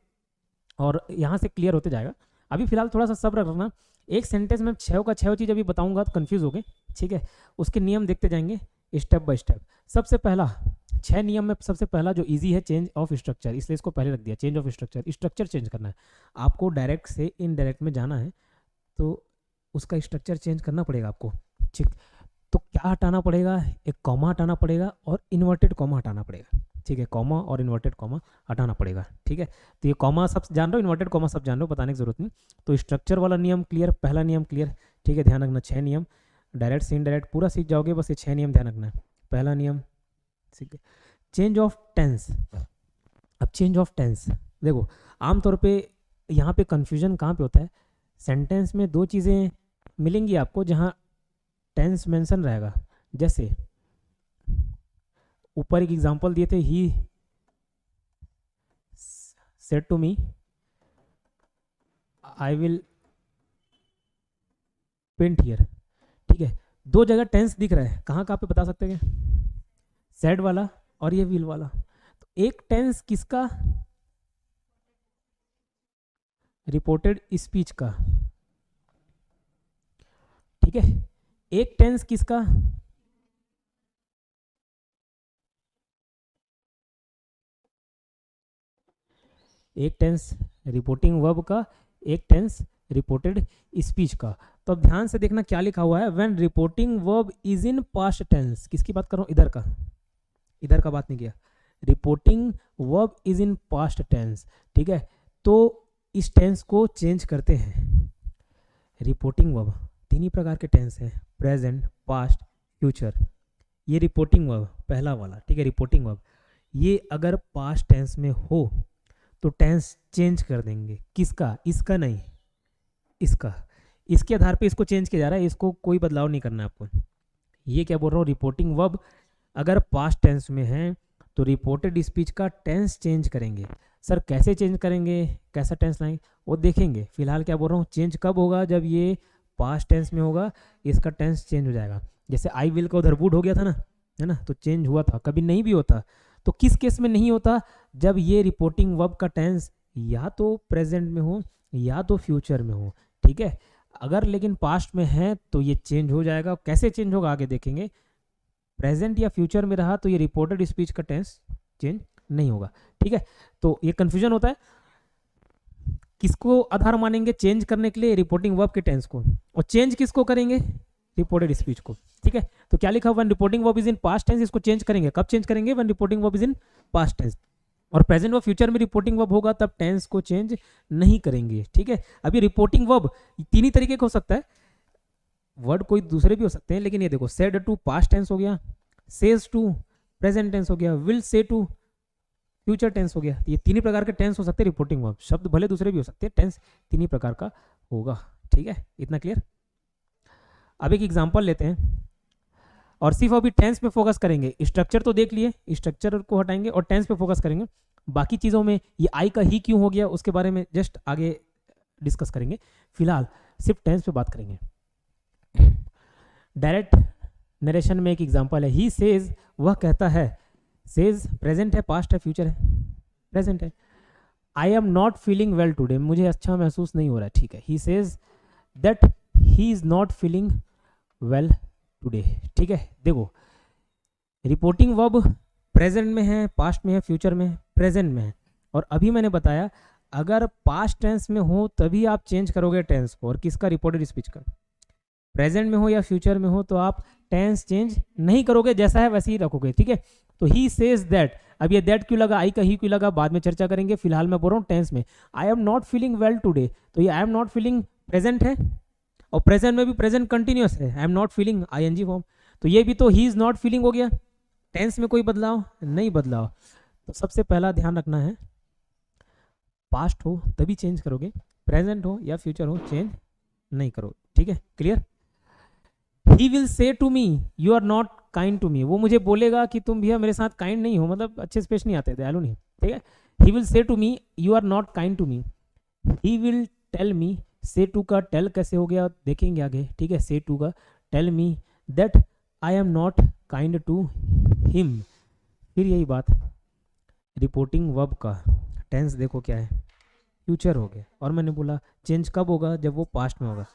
और यहाँ से क्लियर होते जाएगा। अभी फिलहाल थोड़ा सा सब्र रखना, एक सेंटेंस में 6 का 6 चीज़ अभी बताऊंगा तो कंफ्यूज हो गए, ठीक है। उसके नियम देखते जाएंगे स्टेप बाय स्टेप। सबसे पहला 6 नियम में सबसे पहला जो इजी है चेंज ऑफ स्ट्रक्चर, इसलिए इसको पहले रख दिया। Change of structure, structure change करना है आपको, डायरेक्ट से इनडायरेक्ट में जाना है तो उसका स्ट्रक्चर चेंज करना पड़ेगा आपको, ठीक। तो क्या हटाना पड़ेगा, एक कॉमा हटाना पड़ेगा और इन्वर्टेड कॉमा हटाना पड़ेगा, ठीक है। कॉमा और इन्वर्टेड कॉमा हटाना पड़ेगा, ठीक है। तो ये कॉमा सब जान रहे हो, इन्वर्टेड कॉमा सब जान रहे हो, बताने की जरूरत नहीं। तो स्ट्रक्चर वाला नियम क्लियर, पहला नियम क्लियर, ठीक है। ध्यान रखना 6 नियम, डायरेक्ट से इनडायरेक्ट पूरा सीख जाओगे, बस ये 6 नियम ध्यान रखना है। पहला नियम, ठीक है। Change of tense. अब चेंज ऑफ टेंस देखो, आमतौर पे यहाँ पे कन्फ्यूजन कहाँ पे होता है, सेंटेंस में 2 चीज़ें मिलेंगी आपको जहाँ टेंस मेंशन रहेगा। जैसे ऊपर एक एग्जांपल दिए थे, he said to me I will paint here, ठीक है। 2 जगह टेंस दिख रहा है, कहाँ कहाँ पे बता सकते हैं, सेड वाला और ये विल वाला। तो एक टेंस किसका, रिपोर्टेड स्पीच का, ठीक है। एक टेंस किसका, एक टेंस रिपोर्टिंग वर्ब का, एक टेंस रिपोर्टेड स्पीच का। तो अब ध्यान से देखना क्या लिखा हुआ है, when reporting verb is in past tense. किसकी बात कर रहा हूँ, इधर का, इधर का बात नहीं किया। Reporting verb is in past tense, ठीक है। तो इस टेंस को चेंज करते हैं। रिपोर्टिंग वर्ब 3 ही प्रकार के टेंस हैं, प्रेजेंट, पास्ट, फ्यूचर। ये रिपोर्टिंग वर्ब पहला वाला, ठीक है। रिपोर्टिंग वर्ब ये अगर पास्ट टेंस में हो तो टेंस चेंज कर देंगे। किसका, इसका नहीं, इसका, इसके आधार पे इसको चेंज किया जा रहा है, इसको कोई बदलाव नहीं करना है आपको। ये क्या बोल रहा हूँ, रिपोर्टिंग वर्ब अगर पास्ट टेंस में है तो रिपोर्टेड स्पीच का टेंस चेंज करेंगे। सर कैसे चेंज करेंगे, कैसा टेंस लाएंगे, वो देखेंगे। फिलहाल क्या बोल रहा हूँ, चेंज कब होगा, जब ये पास्ट टेंस में होगा, इसका टेंस चेंज हो जाएगा। जैसे आई विल का उधर वुड हो गया था ना, है ना, तो चेंज हुआ था, कभी नहीं भी होता। तो किस केस में नहीं होता, जब ये रिपोर्टिंग वर्ब का टेंस या तो प्रेजेंट में हो या तो फ्यूचर में हो, ठीक है। अगर लेकिन पास्ट में है तो ये चेंज हो जाएगा। कैसे चेंज होगा आगे देखेंगे। प्रेजेंट या फ्यूचर में रहा तो ये रिपोर्टेड स्पीच का टेंस चेंज नहीं होगा, ठीक है। तो ये कंफ्यूजन होता है। किसको आधार मानेंगे चेंज करने के लिए, रिपोर्टिंग वर्ब के टेंस को, और चेंज किसको करेंगे, रिपोर्टेड स्पीच को, ठीक है। तो क्या लिखा, when reporting verb is in past tense, इसको चेंज करेंगे। कब चेंज करेंगे, when reporting verb is in past tense. और प्रेजेंट व फ्यूचर में रिपोर्टिंग वर्ब होगा तब टेंस को चेंज नहीं करेंगे, ठीक है। अभी रिपोर्टिंग वर्ब 3 ही तरीके का हो सकता है, वर्ड कोई दूसरे भी हो सकते हैं, लेकिन ये देखो, सेड टू पास्ट टेंस हो गया, सेज टू प्रेजेंट टेंस हो गया, will say to future tense हो गया। ये 3 ही प्रकार के टेंस हो सकते हैं रिपोर्टिंग वर्ब। शब्द भले दूसरे भी हो सकते हैं, टेंस 3 ही प्रकार का होगा, ठीक है। इतना क्लियर। अब एक एग्जांपल लेते हैं और सिर्फ अभी टेंस पे फोकस करेंगे। स्ट्रक्चर तो देख लिए, स्ट्रक्चर को हटाएंगे और टेंस पे फोकस करेंगे। बाकी चीज़ों में ये आई का ही क्यों हो गया उसके बारे में जस्ट आगे डिस्कस करेंगे। फिलहाल सिर्फ टेंस पे बात करेंगे। डायरेक्ट नरेशन में एक एग्जांपल है, ही सेज, वह कहता है। सेज प्रेजेंट है, पास्ट है, फ्यूचर है, प्रेजेंट है। I am not feeling well today, मुझे अच्छा महसूस नहीं हो रहा है, ठीक है। He says that he is not feeling well today, ठीक है। देखो, रिपोर्टिंग वर्ब प्रेजेंट में है, पास्ट में है, फ्यूचर में है, प्रेजेंट में है। और अभी मैंने बताया अगर पास्ट टेंस में हो तभी आप चेंज करोगे टेंस को, और किसका, रिपोर्टेड स्पीच का। प्रेजेंट में हो या फ्यूचर में हो तो आप टेंस चेंज नहीं करोगे, जैसा है वैसे ही रखोगे, ठीक है। तो ही सेज दैट, अब ये दैट क्यों लगा, आई का ही क्यों लगा, बाद में चर्चा करेंगे। फिलहाल मैं बोल रहा हूँ टेंस में। I am not feeling well today, तो ये I am not feeling present है, और प्रेजेंट में भी प्रेजेंट कंटिन्यूअस है, I am not feeling ING form. तो ये भी तो ही इज नॉट फीलिंग हो गया, टेंस में कोई बदलाव नहीं, बदलाव। तो सबसे पहला ध्यान रखना है, पास्ट हो तभी चेंज करोगे, प्रेजेंट हो या फ्यूचर हो चेंज नहीं करो, ठीक है। Clear. He will say to me you are not kind to me, वो मुझे बोलेगा कि तुम भैया मेरे साथ काइंड नहीं हो, मतलब अच्छे से पेश नहीं आते, दयालु नहीं, ठीक है। He will say to me you are not kind to me. He will tell me, say to का टेल कैसे हो गया देखेंगे आगे, ठीक है। से टू का tell me that I am not kind to him, फिर यही बात रिपोर्टिंग वर्ब का टेंस देखो क्या है, फ्यूचर हो गया। और मैंने बोला चेंज कब होगा, जब वो पास्ट में होगा।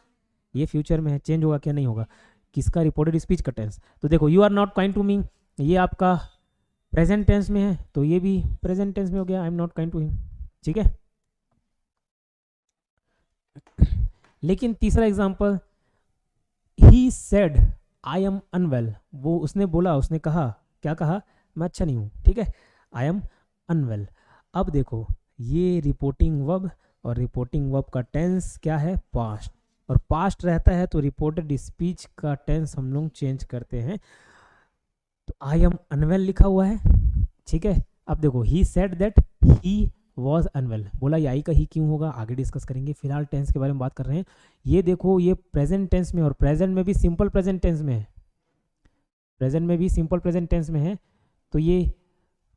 ये फ्यूचर में है, चेंज होगा क्या, नहीं होगा। किसका, रिपोर्टेड स्पीच का टेंस। तो देखो you are not kind to me, ये आपका प्रेजेंट टेंस में है, तो ये भी प्रेजेंट टेंस में हो गया, I am not kind to him. ठीक है। लेकिन तीसरा example, he said I am unwell, वो उसने बोला, उसने कहा, क्या कहा, मैं अच्छा नहीं हूँ। ठीक है, आई एम अनवेल। अब देखो ये रिपोर्टिंग वर्ब, और रिपोर्टिंग वर्ब का टेंस क्या है, पास्ट, और पास्ट रहता है तो रिपोर्टेड स्पीच का टेंस हम लोग चेंज करते हैं। तो आई एम अनवेल लिखा हुआ है। ठीक है, अब देखो he said that he was unwell, बोला ये आई का ही क्यों होगा, आगे डिस्कस करेंगे, फिलहाल टेंस के बारे में बात कर रहे हैं। ये देखो ये प्रेजेंट टेंस में, और प्रेजेंट में भी सिंपल प्रेजेंट टेंस में है, प्रेजेंट में भी सिंपल प्रेजेंट टेंस में है। तो ये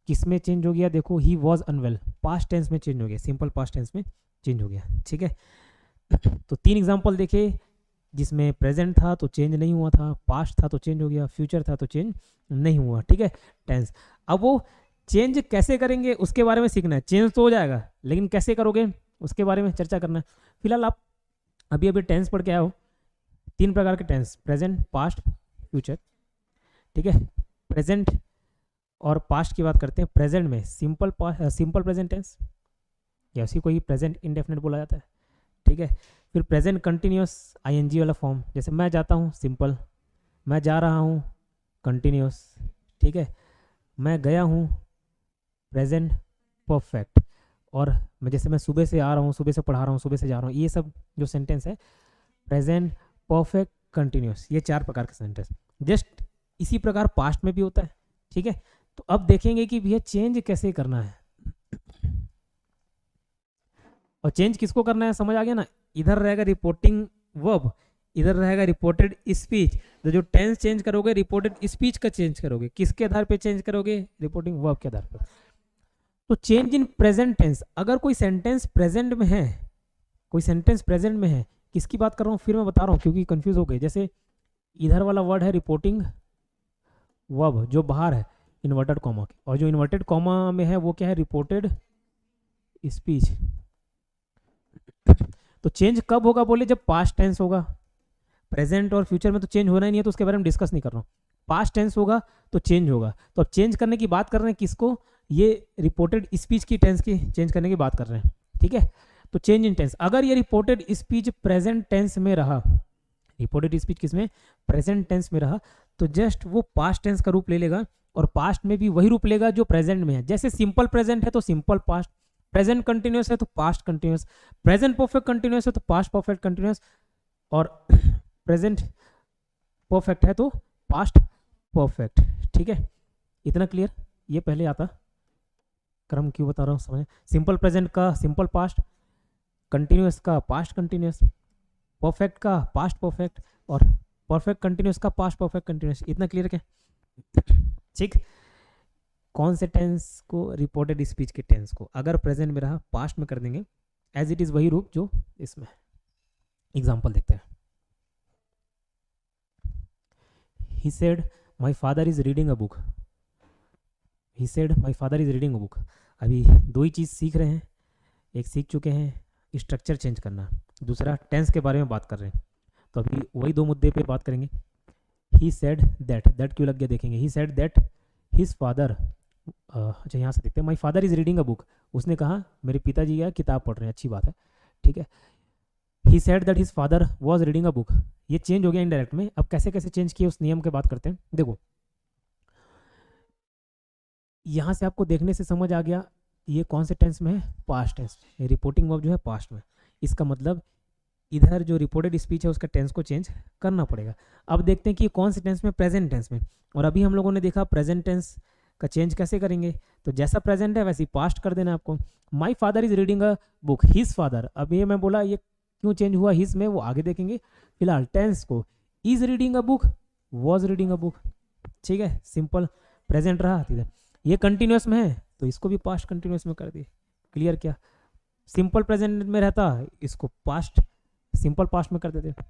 किस में चेंज हो गया, देखो he was unwell, past tense में चेंज हो गया, सिंपल पास्ट टेंस में चेंज हो गया। ठीक है, तो 3 एग्जाम्पल देखे जिसमें प्रेजेंट था तो चेंज नहीं हुआ था, पास्ट था तो चेंज हो गया, फ्यूचर था तो चेंज नहीं हुआ। ठीक है, टेंस। अब वो चेंज कैसे करेंगे उसके बारे में सीखना है। चेंज तो हो जाएगा, लेकिन कैसे करोगे उसके बारे में चर्चा करना है। फिलहाल आप अभी अभी टेंस पढ़ के आए हो, 3 प्रकार के टेंस, प्रेजेंट, पास्ट, फ्यूचर। ठीक है, प्रेजेंट और पास्ट की बात करते हैं। प्रेजेंट में सिंपल प्रेजेंट टेंस, या उसी को ही प्रेजेंट इंडेफिनिट बोला जाता है। ठीक है, फिर प्रेजेंट कंटिन्यूस आईएनजी वाला फॉर्म, जैसे मैं जाता हूँ सिंपल, मैं जा रहा हूँ कंटिन्यूस। ठीक है, मैं गया हूँ प्रेजेंट परफेक्ट, और मैं सुबह से आ रहा हूँ, सुबह से पढ़ा रहा हूँ, सुबह से जा रहा हूँ, ये सब जो सेंटेंस है प्रेजेंट परफेक्ट कंटिन्यूस, ये 4 प्रकार के सेंटेंस। जस्ट इसी प्रकार पास्ट में भी होता है। ठीक है, तो अब देखेंगे कि भैया चेंज कैसे करना है, और चेंज किसको करना है, समझ आ गया ना। इधर रहेगा रिपोर्टिंग वर्ब, इधर रहेगा रिपोर्टेड स्पीच। तो जो टेंस चेंज करोगे रिपोर्टेड स्पीच का चेंज करोगे, किसके आधार पे चेंज करोगे, रिपोर्टिंग वर्ब के आधार पर। तो चेंज इन प्रेजेंट टेंस, अगर कोई सेंटेंस प्रेजेंट में है, कोई सेंटेंस प्रेजेंट में है, किसकी बात कर रहा हूँ फिर मैं बता रहा हूँ क्योंकि कंफ्यूज हो गए। जैसे इधर वाला वर्ड है रिपोर्टिंग वर्ब, जो बाहर है इन्वर्टेड कॉमा के, और जो इन्वर्टेड कॉमा में है वो क्या है, रिपोर्टेड स्पीच। तो चेंज कब होगा बोले, जब पास्ट टेंस होगा। प्रेजेंट और फ्यूचर में तो चेंज होना ही नहीं है, तो उसके बारे में डिस्कस नहीं कर रहा हूँ। पास्ट टेंस होगा तो चेंज होगा। तो अब चेंज करने की बात कर रहे हैं किसको, ये रिपोर्टेड स्पीच की टेंस की चेंज करने की बात कर रहे हैं। ठीक है, तो चेंज इन टेंस, अगर ये रिपोर्टेड स्पीच प्रेजेंट टेंस में रहा, रिपोर्टेड स्पीच किसमें, प्रेजेंट टेंस में रहा, तो जस्ट वो पास्ट टेंस का रूप ले लेगा, और पास्ट में भी वही रूप लेगा जो प्रेजेंट में है। जैसे सिंपल प्रेजेंट है तो सिंपल पास्ट, प्रेजेंट कंटिन्यूस है तो past continuous, present perfect continuous है तो पास्ट परफेक्ट कंटिन्यूस, और प्रेजेंट परफेक्ट है तो पास्ट परफेक्ट। ठीक है, इतना क्लियर। ये पहले आता, क्रम क्यों बता रहा हूँ समझ। सिंपल प्रेजेंट का सिंपल पास्ट, कंटिन्यूस का पास्ट कंटिन्यूस, परफेक्ट का पास्ट परफेक्ट, और परफेक्ट कंटिन्यूस का पास्ट परफेक्ट कंटिन्यूस। इतना क्लियर क्या। ठीक, कौन से टेंस को, रिपोर्टेड स्पीच के टेंस को अगर प्रेजेंट में रहा पास्ट में कर देंगे, एज इट इज वही रूप जो इसमें। एग्जांपल देखते हैं। He said my father is reading a book, he said my father is reading a book. अभी 2 ही चीज़ सीख रहे हैं, एक सीख चुके हैं स्ट्रक्चर चेंज करना, दूसरा टेंस के बारे में बात कर रहे हैं। तो अभी वही 2 मुद्दे पे बात करेंगे। ही सेड दैट, दैट क्यों लग गया देखेंगे। ही सेड दैट हिज फादर, अच्छा यहाँ से देखते हैं, my father is reading a book, उसने कहा मेरे पिताजी क्या किताब पढ़ रहे हैं, अच्छी बात है। ठीक है, he said that his father was reading a book, ये चेंज हो गया इनडायरेक्ट में। अब कैसे कैसे चेंज किए उस नियम के बात करते हैं। देखो यहाँ से आपको देखने से समझ आ गया ये कौन से टेंस में है, पास्ट टेंस में। रिपोर्टिंग वर्ब जो है पास्ट में, इसका मतलब इधर जो रिपोर्टेड स्पीच है उसका टेंस को चेंज करना पड़ेगा। अब देखते हैं कि कौन से टेंस में, प्रेजेंट टेंस में। और अभी हम लोगों ने देखा प्रेजेंट टेंस का चेंज कैसे करेंगे, तो जैसा प्रेजेंट है वैसे ही पास्ट कर देना आपको। My father is reading a book, his father, अब ये मैं बोला ये क्यों चेंज हुआ हिज में, वो आगे देखेंगे। फिलहाल टेंस को is reading a book, was reading a book. ठीक है, सिंपल प्रेजेंट रहा, इधर ये कंटिन्यूस में है तो इसको भी पास्ट कंटिन्यूस में कर दिए। क्लियर क्या, सिंपल प्रेजेंट में रहता इसको पास्ट सिंपल पास्ट में कर देते।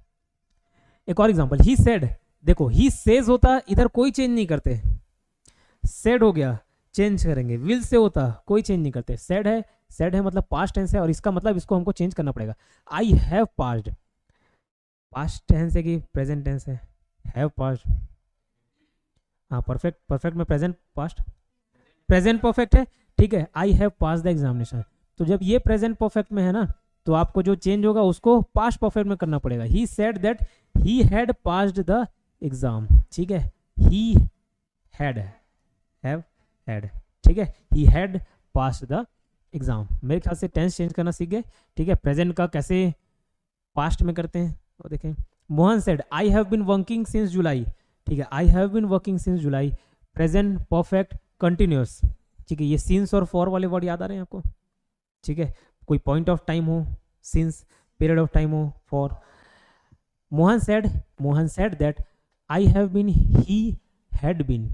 एक और एग्जांपल, ही सेड, देखो ही सेज होता, इधर कोई चेंज नहीं करते, सेड हो गया, चेंज करेंगे। विल से होता कोई चेंज नहीं करते। सेड है मतलब पास्ट टेंस है, और इसका मतलब इसको हमको चेंज करना पड़ेगा। I have passed, past tense है कि प्रेजेंट टेंस है? हैव पास्ड, हाँ परफेक्ट में प्रेजेंट पास्ट, प्रेजेंट परफेक्ट है, ठीक है। I have pass the examination, तो जब ये प्रेजेंट परफेक्ट में है ना, तो आपको जो चेंज होगा उसको पास्ट परफेक्ट में करना पड़ेगा। ही said that he had passed the exam, ठीक है। ही हैड, हैव हैड, ठीक है। He had passed the exam. मेरे ख्याल से टेंस चेंज करना सीख गए, ठीक है। प्रेजेंट का कैसे पास्ट में करते हैं और देखें। Mohan said I have been working since July, ठीक है। I have been working since July, present perfect continuous, ठीक है। ये सिंस और फॉर वाले वर्ड याद आ रहे हैं आपको, ठीक है। कोई पॉइंट ऑफ टाइम हो सिंस, पीरियड ऑफ टाइम हो for. Mohan said that I have been, he had been,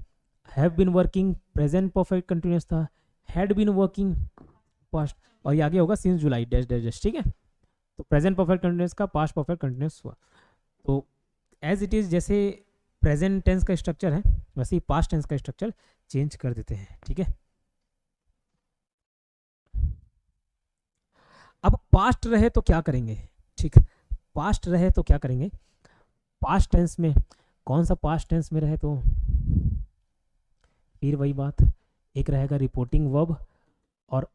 have been working present perfect continuous था, हैड बीन वर्किंग पास्ट, और ये आगे होगा since July dash dash dash, ठीक है। तो प्रेजेंट परफेक्ट कंटिन्यूस का पास्ट परफेक्ट कंटिन्यूस हुआ। तो एज इट इज, जैसे प्रेजेंट टेंस का स्ट्रक्चर है वैसे ही पास्ट टेंस का स्ट्रक्चर चेंज कर देते हैं, ठीक है। अब पास्ट रहे तो क्या करेंगे, ठीक। पास्ट रहे तो क्या करेंगे, पास्ट टेंस में कौन सा पास्ट टेंस में रहे तो फिर वही बात, एक रहेगा रिपोर्टिंग वर्ब और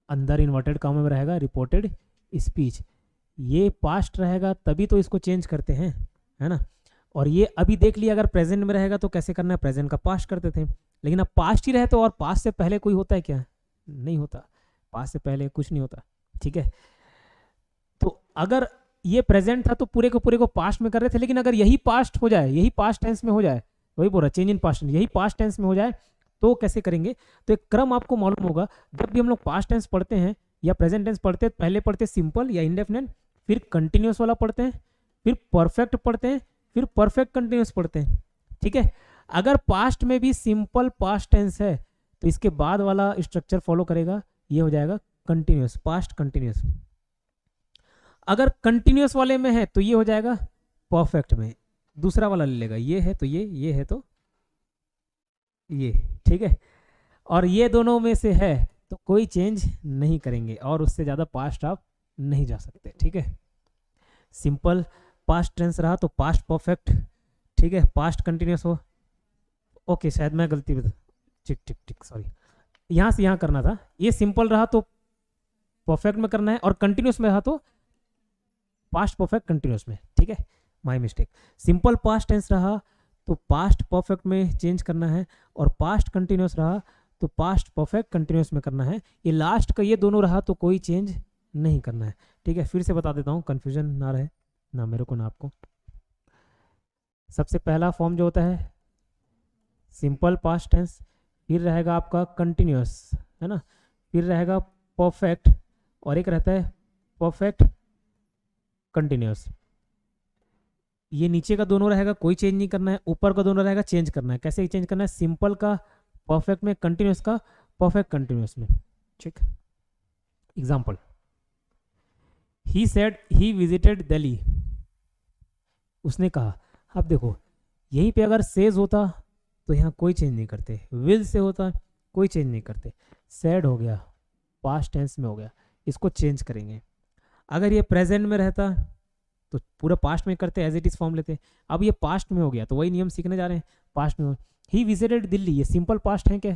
अंदर इन्वर्टेड कॉमा में रहेगा रिपोर्टेड स्पीच। ये पास्ट रहेगा तभी तो इसको चेंज करते हैं, है ना। और ये अभी देख लिया, अगर प्रेजेंट में रहेगा तो कैसे करना है, प्रेजेंट का पास्ट करते थे। लेकिन अब पास्ट ही रहे तो, और पास्ट से पहले कोई होता है क्या? नहीं होता, पास्ट से पहले कुछ नहीं होता, ठीक है। तो अगर ये प्रेजेंट था तो पूरे को पास्ट में कर रहे थे, लेकिन अगर यही पास्ट हो जाए, यही पास्ट टेंस में हो जाए, वही बोल रहा चेंज इन पास्ट, यही पास्ट टेंस में हो जाए तो कैसे करेंगे। तो एक क्रम आपको मालूम होगा, जब भी हम लोग पास्ट टेंस पढ़ते हैं या प्रेजेंट टेंस पढ़ते हैं, पहले पढ़ते सिंपल या इंडेफिनिट, फिर कंटिन्यूस वाला पढ़ते हैं, फिर परफेक्ट पढ़ते हैं, फिर परफेक्ट कंटिन्यूस पढ़ते हैं, ठीक है। अगर पास्ट में भी सिंपल पास्ट टेंस है तो इसके बाद वाला स्ट्रक्चर फॉलो करेगा, ये हो जाएगा कंटिन्यूस, पास्ट कंटिन्यूस। अगर कंटिन्यूस वाले में है तो ये हो जाएगा परफेक्ट में, दूसरा वाला ले लेगा, ये है तो ये है तो ये, ठीक है। और ये दोनों में से है तो कोई चेंज नहीं करेंगे, और उससे ज़्यादा पास्ट आप नहीं जा सकते, ठीक है। सिंपल पास्ट टेंस रहा तो पास्ट परफेक्ट, ठीक है। पास्ट कंटिन्यूस हो, ओके शायद मैं गलती बता, ठीक सॉरी, यहाँ से यहाँ करना था। ये सिंपल रहा तो परफेक्ट में करना है, और कंटिन्यूस में रहा तो पास्ट परफेक्ट कंटिन्यूस में, ठीक है। My mistake. Simple past tense रहा तो पास्ट परफेक्ट में चेंज करना है, और पास्ट कंटिन्यूस रहा तो पास्ट परफेक्ट कंटिन्यूस में करना है। ये लास्ट का ये दोनों रहा तो कोई चेंज नहीं करना है, ठीक है। फिर से बता देता हूँ, कंफ्यूजन ना रहे, ना मेरे को ना आपको। सबसे पहला फॉर्म जो होता है सिंपल पास्ट टेंस, फिर रहेगा आपका कंटिन्यूस, है ना, फिर रहेगा परफेक्ट, और एक रहता है परफेक्ट कंटिन्यूस। ये नीचे का दोनों रहेगा कोई चेंज नहीं करना है, ऊपर का दोनों रहेगा चेंज करना है। कैसे चेंज करना है, सिंपल का परफेक्ट में, कंटिन्यूस का परफेक्ट कंटिन्यूस में, ठीक। Example, he said he visited Delhi, उसने कहा। अब देखो यहीं पे अगर सेज होता तो यहाँ कोई चेंज नहीं करते, विल से होता कोई चेंज नहीं करते, सेड हो गया पास्ट टेंस में हो गया, इसको चेंज करेंगे। अगर ये प्रेजेंट में रहता तो पूरा पास्ट में करते, एज इट इज फॉर्म लेते। अब ये पास्ट में हो गया तो वही नियम सीखने जा रहे हैं, पास्ट में हो। ही विजिटेड दिल्ली, ये सिंपल पास्ट है क्या,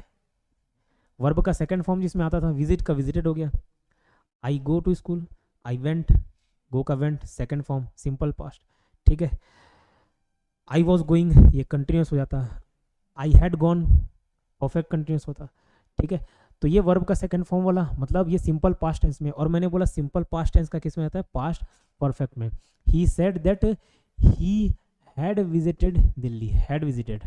वर्ब का सेकंड फॉर्म जिसमें आता था, विजिट का विजिटेड हो गया। I go to school, I went, go का went second form simple past, ठीक है। आई वॉज गोइंग, ये कंटिन्यूस हो जाता। I had gone perfect continuous होता, ठीक है। तो ये वर्ब का सेकंड फॉर्म वाला, मतलब ये सिंपल पास्ट टेंस में। और मैंने बोला सिंपल पास्ट टेंस का किस में आता है, पास्ट परफेक्ट में। ही said that he had visited Delhi, had visited,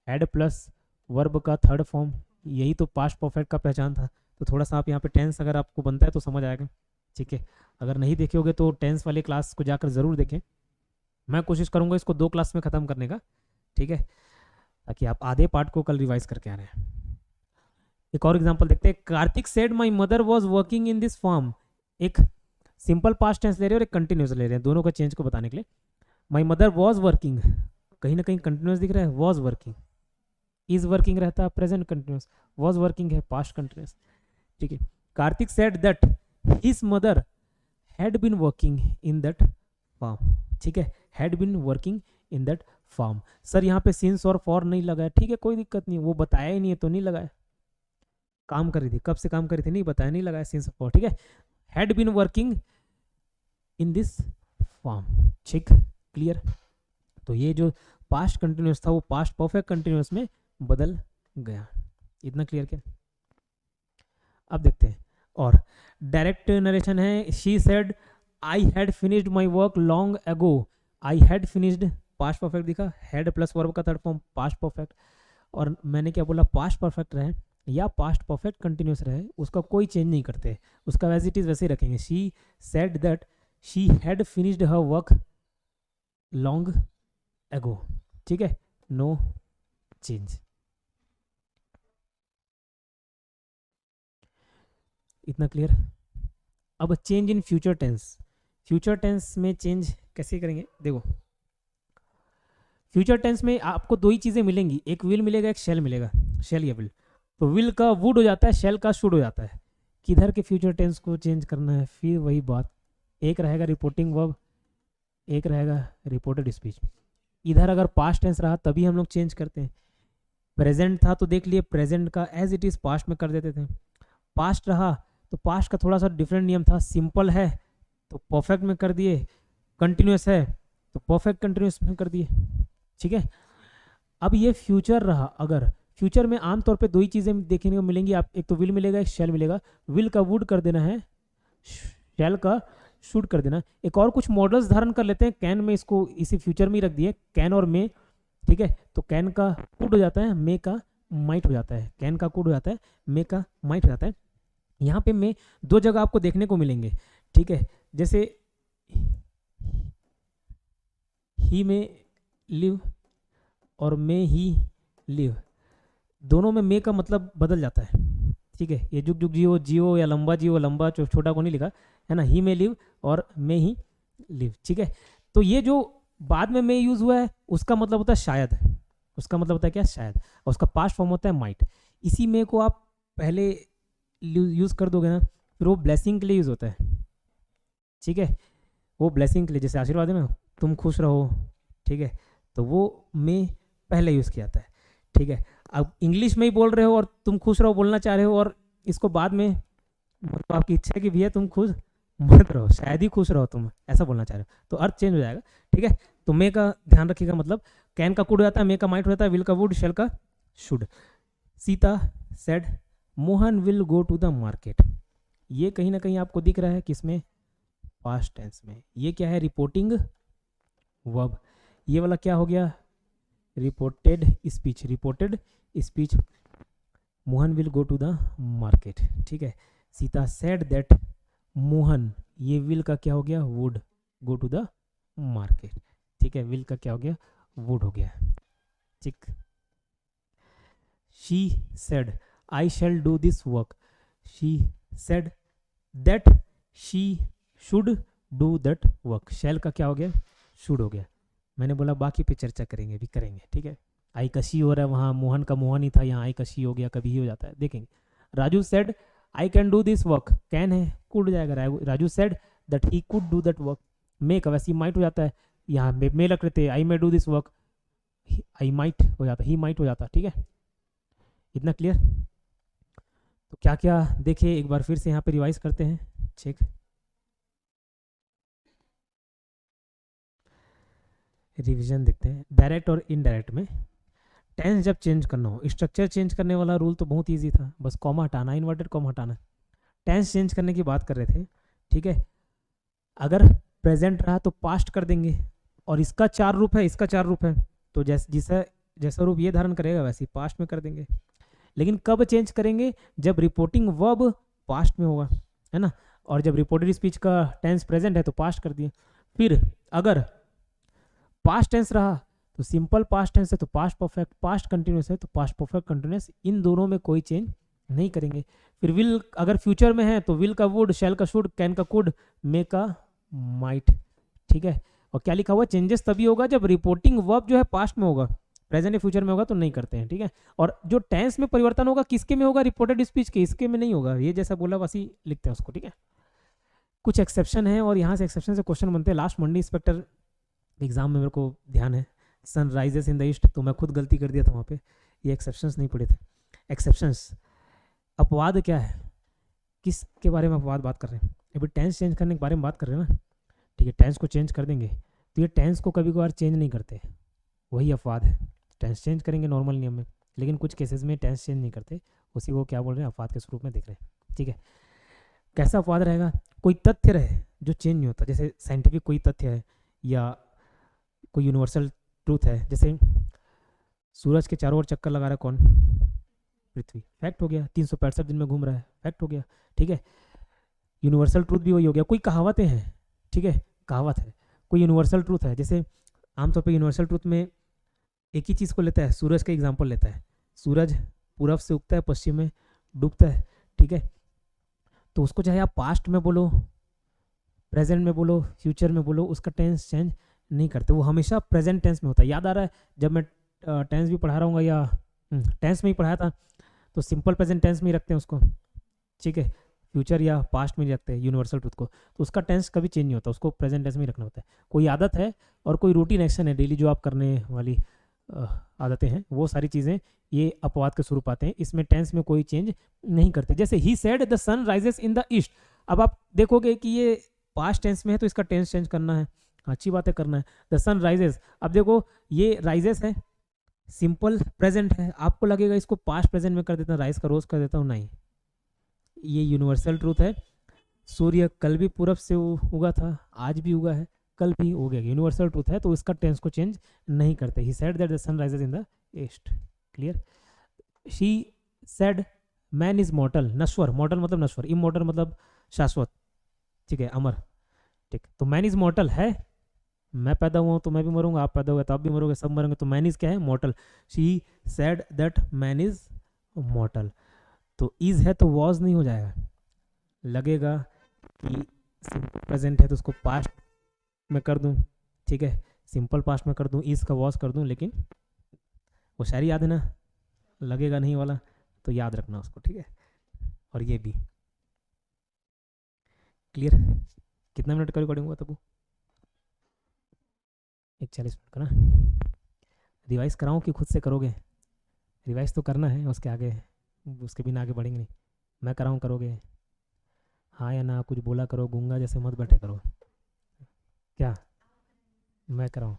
had plus verb का थर्ड फॉर्म, यही तो पास्ट परफेक्ट का पहचान था। तो थोड़ा सा आप यहाँ पे टेंस अगर आपको बनता है तो समझ आएगा, ठीक है। अगर नहीं देखे होगे तो टेंस वाली क्लास को जाकर ज़रूर देखें। मैं कोशिश करूँगा इसको 2 क्लास में ख़त्म करने का, ठीक है, ताकि आप आधे पार्ट को कल रिवाइज करके आ रहे हैं। एक और एग्जांपल देखते हैं। Kartik said my mother was working in this farm, एक सिंपल पास्ट टेंस ले रहे हैं और एक कंटिन्यूस ले रहे हैं, दोनों का चेंज को बताने के लिए। माय मदर वाज वर्किंग, कहीं ना कहीं कंटिन्यूस दिख रहा है, वाज वर्किंग, इज वर्किंग रहता है प्रेजेंट कंटिन्यूस, वॉज वर्किंग है पास्ट कंटिन्यूस, ठीक है। Kartik said that his mother had been working in that farm, ठीक है, had been working in that farm. Sir यहाँ पे सिंस और फॉर नहीं लगाया, ठीक है कोई दिक्कत नहीं, वो बताया ही नहीं है तो नहीं लगाया। काम कर रही थी, कब से काम कर रही थी नहीं बताया, नहीं लगाया सिंस और फॉर, ठीक है। Had been working in this farm, ठीक, क्लियर। तो ये जो पास्ट कंटिन्यूस था वो पास्ट परफेक्ट कंटिन्यूस में बदल गया, इतना क्लियर क्या। अब देखते हैं, और डायरेक्ट नरेशन है, she said I had finished my work long ago, I had finished past perfect दिखा, हैड प्लस वर्ब का थर्ड फॉर्म पास्ट परफेक्ट, और मैंने क्या बोला पास्ट परफेक्ट रहे या पास्ट परफेक्ट कंटिन्यूस रहे उसका कोई चेंज नहीं करते, उसका एज इट इज वैसे ही रखेंगे। She said that she had finished her work long ago, ठीक है, नो चेंज, इतना क्लियर। अब change in future tense, future tense में चेंज कैसे करेंगे, देखो फ्यूचर टेंस में आपको दो ही चीज़ें मिलेंगी, एक विल मिलेगा एक शेल मिलेगा, शेल या विल। तो विल का वुड हो जाता है, शेल का शुड हो जाता है। किधर के फ्यूचर टेंस को चेंज करना है, फिर वही बात, एक रहेगा रिपोर्टिंग वर्ब, एक रहेगा रिपोर्टेड स्पीच। इधर अगर पास्ट टेंस रहा तभी हम लोग चेंज करते हैं, प्रेजेंट था तो देख लिए प्रेजेंट का एज इट इज़ पास्ट में कर देते थे, पास्ट रहा तो पास्ट का थोड़ा सा डिफरेंट नियम था, सिंपल है तो परफेक्ट में कर दिए, कंटिन्यूस है तो परफेक्ट कंटिन्यूस में कर दिए, ठीक है। अब ये फ्यूचर रहा, अगर फ्यूचर में आमतौर पे दो ही चीज़ें देखने को मिलेंगी, आप एक तो विल मिलेगा एक शेल मिलेगा, विल का वुड कर देना है, शेल का शुड कर देना। एक और कुछ मॉडल्स धारण कर लेते हैं, कैन में इसको इसी फ्यूचर में ही रख दिए, कैन और मे, ठीक है। तो कैन का कुड हो जाता है, मे का माइट हो जाता है, कैन का कुड हो जाता है, मे का माइट हो जाता है। यहाँ पे मे दो जगह आपको देखने को मिलेंगे, ठीक है, जैसे ही में लिव और मे ही लिव, दोनों में मे का मतलब बदल जाता है, ठीक है। ये जुग जुग जियो जियो या लंबा जियो, लंबा छोटा को नहीं लिखा है ना, ही में लिव और मे ही लिव, ठीक है। तो ये जो बाद में मे यूज हुआ है उसका मतलब होता है शायद, उसका मतलब होता है क्या, शायद, और उसका पास्ट फॉर्म होता है माइट। इसी मे को आप पहले यूज कर दोगे ना, फिर वो ब्लेसिंग के लिए यूज होता है, ठीक है, वो ब्लेसिंग के लिए, जैसे आशीर्वाद है ना, तुम खुश रहो, ठीक है, तो वो मे पहले यूज किया जाता है, ठीक है। अब इंग्लिश में ही बोल रहे हो और तुम खुश रहो बोलना चाह रहे हो, और इसको बाद में मतलब आपकी इच्छा है कि भैया तुम खुश मत रहो, शायद ही खुश रहो तुम, ऐसा बोलना चाह रहे हो, तो अर्थ चेंज हो जाएगा, ठीक है। तो मे का ध्यान रखिएगा, मतलब कैन का कुड हो जाता है, मे का माइट हो जाता है, विल का वुड, शेल का should. Sita said Mohan will go to the market, ये कहीं ना कहीं आपको दिख रहा है किसमें, पास्ट टेंस में। ये क्या है, रिपोर्टिंग वर्ब। ये वाला क्या हो गया, reported speech, reported speech, Mohan will go to the market, ठीक है। सीता सेड दैट मोहन, ये विल का क्या हो गया, would go to the market, ठीक है, विल का क्या हो गया, वुड हो गया, ठीक। She said I shall do this work, she said that she should do that work, shall का क्या हो गया, शुड हो गया। मैंने बोला बाकी पे चर्चा करेंगे, भी करेंगे, ठीक है। आई का शी हो रहा है, वहाँ मोहन का मोहन ही था, यहाँ आई का शी हो गया, कभी ही हो जाता है, देखेंगे। Raju said I can do this work, can है कुड हो जाएगा, Raju said that he could do that work, may का वैसे ही माइट हो जाता है, यहाँ मे लग रहे थे, I may do this work, I might हो जाता, ही माइट हो जाता, ठीक है, इतना क्लियर। तो क्या क्या देखिए एक बार फिर से यहाँ पे रिवाइज करते हैं, चेक। रिवीजन देखते हैं, डायरेक्ट और इनडायरेक्ट में टेंस जब चेंज करना हो, स्ट्रक्चर चेंज करने वाला रूल तो बहुत इजी था, बस कॉमा हटाना, इन्वर्टेड कॉमा हटाना। टेंस चेंज करने की बात कर रहे थे, ठीक है। अगर प्रेजेंट रहा तो पास्ट कर देंगे, और इसका चार रूप है, इसका चार रूप है, तो जैसा रूप ये धारण करेगा वैसे पास्ट में कर देंगे। लेकिन कब चेंज करेंगे, जब रिपोर्टिंग वर्ब पास्ट में होगा, है ना, और जब रिपोर्टेड स्पीच का टेंस प्रेजेंट है तो पास्ट कर दिए। फिर अगर पास्ट टेंस रहा तो सिंपल पास्ट टेंस है तो पास्ट परफेक्ट, पास्ट कंटिन्यूस है तो पास्ट परफेक्ट कंटिन्यूस, इन दोनों में कोई चेंज नहीं करेंगे। फिर विल अगर फ्यूचर में है तो विल का वुड, शैल का शुड, कैन का कुड, मे का माइट, ठीक है। और क्या लिखा हुआ, चेंजेस तभी होगा जब रिपोर्टिंग वर्ब जो है पास्ट में होगा, प्रेजेंट या फ्यूचर में होगा तो नहीं करते हैं, ठीक है। और जो टेंस में परिवर्तन होगा किसके में होगा, रिपोर्टेड स्पीच के, इसके में नहीं होगा। ये जैसा बोला वैसे ही लिखते हैं उसको, ठीक है। कुछ एक्सेप्शन है और यहाँ से एक्सेप्शन से क्वेश्चन बनते हैं। लास्ट मंडी इंस्पेक्टर एग्जाम में मेरे को ध्यान है, sun rises in the east, तो मैं खुद गलती कर दिया था वहाँ पे, ये एक्सेप्शंस नहीं पढ़े थे। एक्सेप्शंस, अपवाद क्या है, किसके बारे में अपवाद बात कर रहे हैं, अभी टेंस चेंज करने के बारे में बात कर रहे हैं ना, ठीक है। टेंस को चेंज कर देंगे तो ये टेंस को कभी कभार चेंज नहीं करते, वही अपवाद है। टेंस चेंज करेंगे नॉर्मल नियम में, लेकिन कुछ केसेस में टेंस चेंज नहीं करते, उसी को क्या बोल रहे हैं, अपवाद के स्वरूप में देख रहे हैं, ठीक है। कैसा अपवाद रहेगा, कोई तथ्य रहे जो चेंज नहीं होता, जैसे साइंटिफिक कोई तथ्य है या कोई यूनिवर्सल ट्रूथ है, जैसे सूरज के चारों ओर चक्कर लगा रहा है कौन, पृथ्वी, फैक्ट हो गया। 365 दिन में घूम रहा है, फैक्ट हो गया, ठीक है। यूनिवर्सल ट्रूथ भी वही हो गया। कोई कहावतें हैं, ठीक है, कहावत है, कोई यूनिवर्सल ट्रूथ है, जैसे आमतौर पे यूनिवर्सल ट्रूथ में एक ही चीज़ को लेता है, सूरज का एग्जांपल लेता है, सूरज पूरब से उगता है पश्चिम में डूबता है, ठीक है। तो उसको चाहे आप पास्ट में बोलो, प्रेजेंट में बोलो, फ्यूचर में बोलो, उसका टेंस चेंज नहीं करते, वो हमेशा प्रेजेंट टेंस में होता है। याद आ रहा है जब मैं टेंस भी पढ़ा रहा हूँ या टेंस में ही पढ़ाया था, तो सिंपल प्रेजेंट टेंस में ही रखते हैं उसको, ठीक है, फ्यूचर या पास्ट में ही रखते हैं यूनिवर्सल ट्रूथ को, तो उसका टेंस कभी चेंज नहीं होता, उसको प्रेजेंट टेंस में ही रखना होता है। कोई आदत है और कोई रूटीन एक्शन है, डेली जो आप करने वाली आदतें हैं, वो सारी चीज़ें ये अपवाद के स्वरूप आते हैं, इसमें टेंस में कोई चेंज नहीं करते। जैसे ही said the sun rises in the east, अब आप देखोगे कि ये पास्ट टेंस में है तो इसका टेंस चेंज करना है, अच्छी बात है, करना है। द सन राइजेस, अब देखो ये राइजेस है, सिंपल प्रेजेंट है, आपको लगेगा इसको पास्ट प्रेजेंट में कर देता हूँ, राइज का रोज कर देता हूँ, नहीं, ये यूनिवर्सल ट्रूथ है। सूर्य कल भी पूरब से उगा था, आज भी उगा है, कल भी हो गया, यूनिवर्सल ट्रूथ है, तो इसका टेंस को चेंज नहीं करते। He said that the sun rises in the east, clear. She said man is mortal, नश्वर, मॉर्टल मतलब नश्वर, इमॉर्टल मतलब शाश्वत, ठीक है, अमर, ठीक। तो मैन इज मॉर्टल है, मैं पैदा हुआ हूँ तो मैं भी मरूंगा, आप पैदा हुए तो आप भी मरोगे, सब मरेंगे, तो मैन इज क्या है, मॉर्टल। She said that man is मॉर्टल, तो इज है तो वॉज नहीं हो जाएगा, लगेगा कि प्रेजेंट है तो उसको पास्ट में कर दूं, ठीक है, सिंपल पास्ट में कर दूं, इज का वॉज कर दूं, लेकिन वो शायरी याद है ना, लगेगा नहीं वाला, तो याद रखना उसको, ठीक है। और ये भी क्लियर। कितना मिनट का रिकॉर्डिंग हुआ तब, 40 मिनट का ना। रिवाइज कराऊं कि खुद से करोगे, रिवाइज तो करना है, उसके आगे, उसके बिना आगे बढ़ेंगे नहीं। मैं कराऊं, करोगे, हाँ या ना, कुछ बोला करो, गूंगा जैसे मत बैठे करो, क्या मैं कराऊं,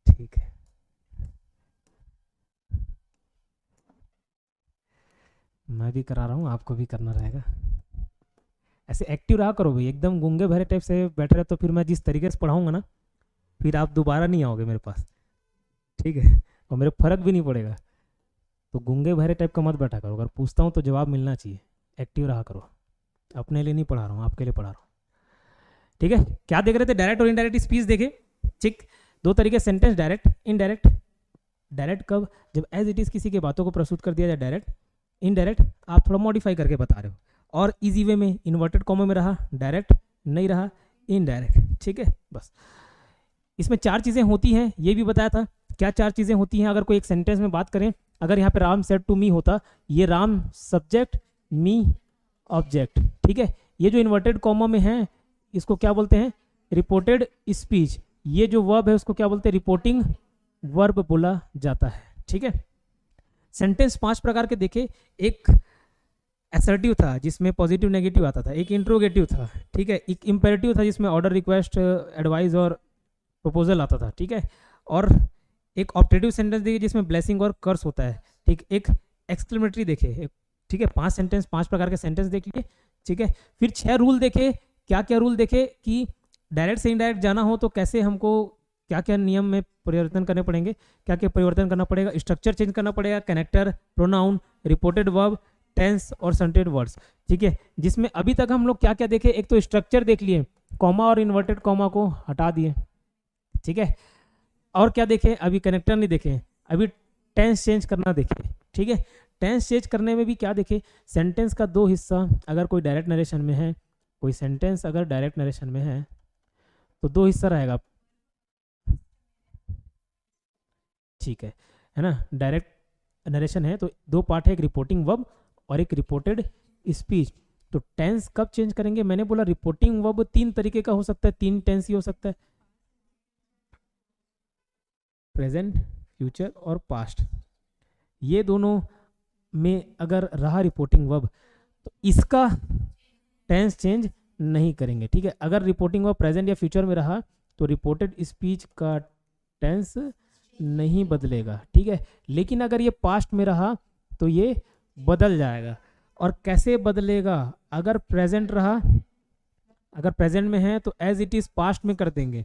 ठीक है। मैं भी करा रहा हूँ, आपको भी करना रहेगा, ऐसे एक्टिव रहा करो भाई, एकदम गूंगे भरे टाइप से बैठे रहे तो फिर मैं जिस तरीके से पढ़ाऊंगा ना, फिर आप दोबारा नहीं आओगे मेरे पास, ठीक है, और मेरे फर्क भी नहीं पड़ेगा। तो गूंगे भरे टाइप का मत बैठा करो, अगर पूछता हूँ तो जवाब मिलना चाहिए, एक्टिव रहा करो, अपने लिए नहीं पढ़ा रहा हूँ, आपके लिए पढ़ा रहा हूँ, ठीक है। क्या देख रहे थे, डायरेक्ट और इनडायरेक्ट स्पीच देखे, ठीक। दो तरीके सेंटेंस, डायरेक्ट, इनडायरेक्ट। डायरेक्ट कब, जब एज इट इज किसी की बातों को प्रस्तुत कर दिया जाए, डायरेक्ट। इनडायरेक्ट आप थोड़ा मॉडिफाई करके बता रहे हो, और इजी वे में, इन्वर्टेड कॉमा में रहा डायरेक्ट, नहीं रहा इनडायरेक्ट, ठीक है। बस इसमें 4 चीज़ें होती हैं, ये भी बताया था क्या 4 चीज़ें होती हैं। अगर कोई एक सेंटेंस में बात करें, अगर यहाँ पे राम सेड टू मी होता, ये राम सब्जेक्ट, मी ऑब्जेक्ट, ठीक है। ये जो इन्वर्टेड कॉमा में है इसको क्या बोलते हैं, रिपोर्टेड स्पीच। ये जो वर्ब है उसको क्या बोलते हैं, रिपोर्टिंग वर्ब बोला जाता है, ठीक है। सेंटेंस 5 प्रकार के देखे, एक असर्टिव था जिसमें पॉजिटिव नेगेटिव आता था, एक इंट्रोगेटिव था, ठीक है, एक इंपेरेटिव था जिसमें ऑर्डर, रिक्वेस्ट, एडवाइस और प्रपोजल आता था, ठीक है, और एक ऑप्टेटिव सेंटेंस देखिए जिसमें ब्लेसिंग और कर्स होता है, ठीक। एक एक्सक्लेमेटरी देखे, ठीक है। 5 सेंटेंस, 5 प्रकार के सेंटेंस देख लिए, ठीक है। फिर 6 रूल देखे, क्या क्या रूल देखे कि डायरेक्ट से इनडायरेक्ट जाना हो तो कैसे हमको क्या क्या नियम में परिवर्तन करने पड़ेंगे, क्या क्या परिवर्तन करना पड़ेगा, स्ट्रक्चर चेंज करना पड़ेगा, connector, pronoun, reported verb, tense और सनटेड वर्ड्स, ठीक है। जिसमें अभी तक हम लोग क्या क्या देखे, एक तो स्ट्रक्चर देख लिए, कॉमा और इन्वर्टेड कॉमा को हटा दिए, ठीक है। और क्या देखे, अभी कनेक्टर नहीं देखे, अभी टेंस चेंज करना देखे, ठीक है। टेंस चेंज करने में भी क्या देखे, सेंटेंस का 2 हिस्सा, अगर कोई डायरेक्ट नरेशन में है, कोई सेंटेंस अगर डायरेक्ट नरेशन में है तो 2 हिस्सा रहेगा, ठीक है। है ना, डायरेक्ट नरेशन है, तो दो पार्ट है, एक रिपोर्टिंग वर्ब और एक रिपोर्टेड स्पीच। तो टेंस कब चेंज करेंगे? मैंने बोला रिपोर्टिंग वर्ब 3 तरीके का हो सकता है, 3 टेंस ही हो सकता है, प्रेजेंट, फ्यूचर और पास्ट। ये दोनों में अगर रहा रिपोर्टिंग वर्ब तो इसका टेंस चेंज नहीं करेंगे, ठीक है। अगर रिपोर्टिंग वर्ब प्रेजेंट या फ्यूचर में रहा तो रिपोर्टेड स्पीच का टेंस नहीं बदलेगा, ठीक है। लेकिन अगर ये पास्ट में रहा तो ये बदल जाएगा। और कैसे बदलेगा? अगर प्रेजेंट रहा, अगर प्रेजेंट में है तो एज इट इज पास्ट में कर देंगे,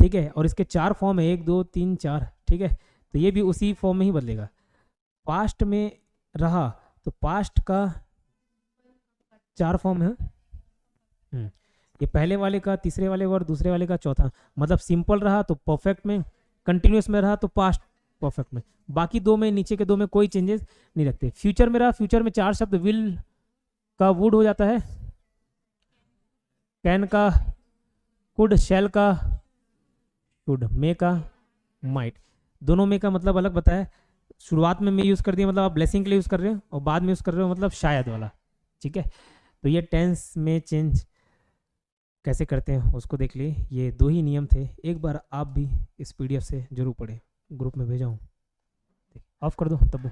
ठीक है। और इसके 4 फॉर्म है, 1 2 3 4, ठीक है। तो ये भी उसी फॉर्म में ही बदलेगा। पास्ट में रहा तो पास्ट का 4 फॉर्म है, ये पहले वाले का, तीसरे वाले का और दूसरे वाले का चौथा। मतलब सिंपल रहा तो परफेक्ट में, कंटिन्यूस में रहा तो पास्ट परफेक्ट में, बाकी दो में, नीचे के दो में कोई चेंजेस नहीं रखते। फ्यूचर में रहा, फ्यूचर में 4 शब्द, विल का वुड हो जाता है, कैन का कुड, शैल का शुड, मे का माइट। दोनों में का मतलब अलग बताया। शुरुआत में यूज़ कर दिया मतलब आप ब्लेसिंग के लिए यूज़ कर रहे हो, और बाद में यूज़ कर रहे हो मतलब शायद वाला, ठीक है। तो ये टेंस में चेंज कैसे करते हैं उसको देख लिए। ये 2 ही नियम थे, एक बार आप भी इस PDF से जरूर पढ़ें, ग्रुप में भेजा हूँ, ऑफ कर दो तब।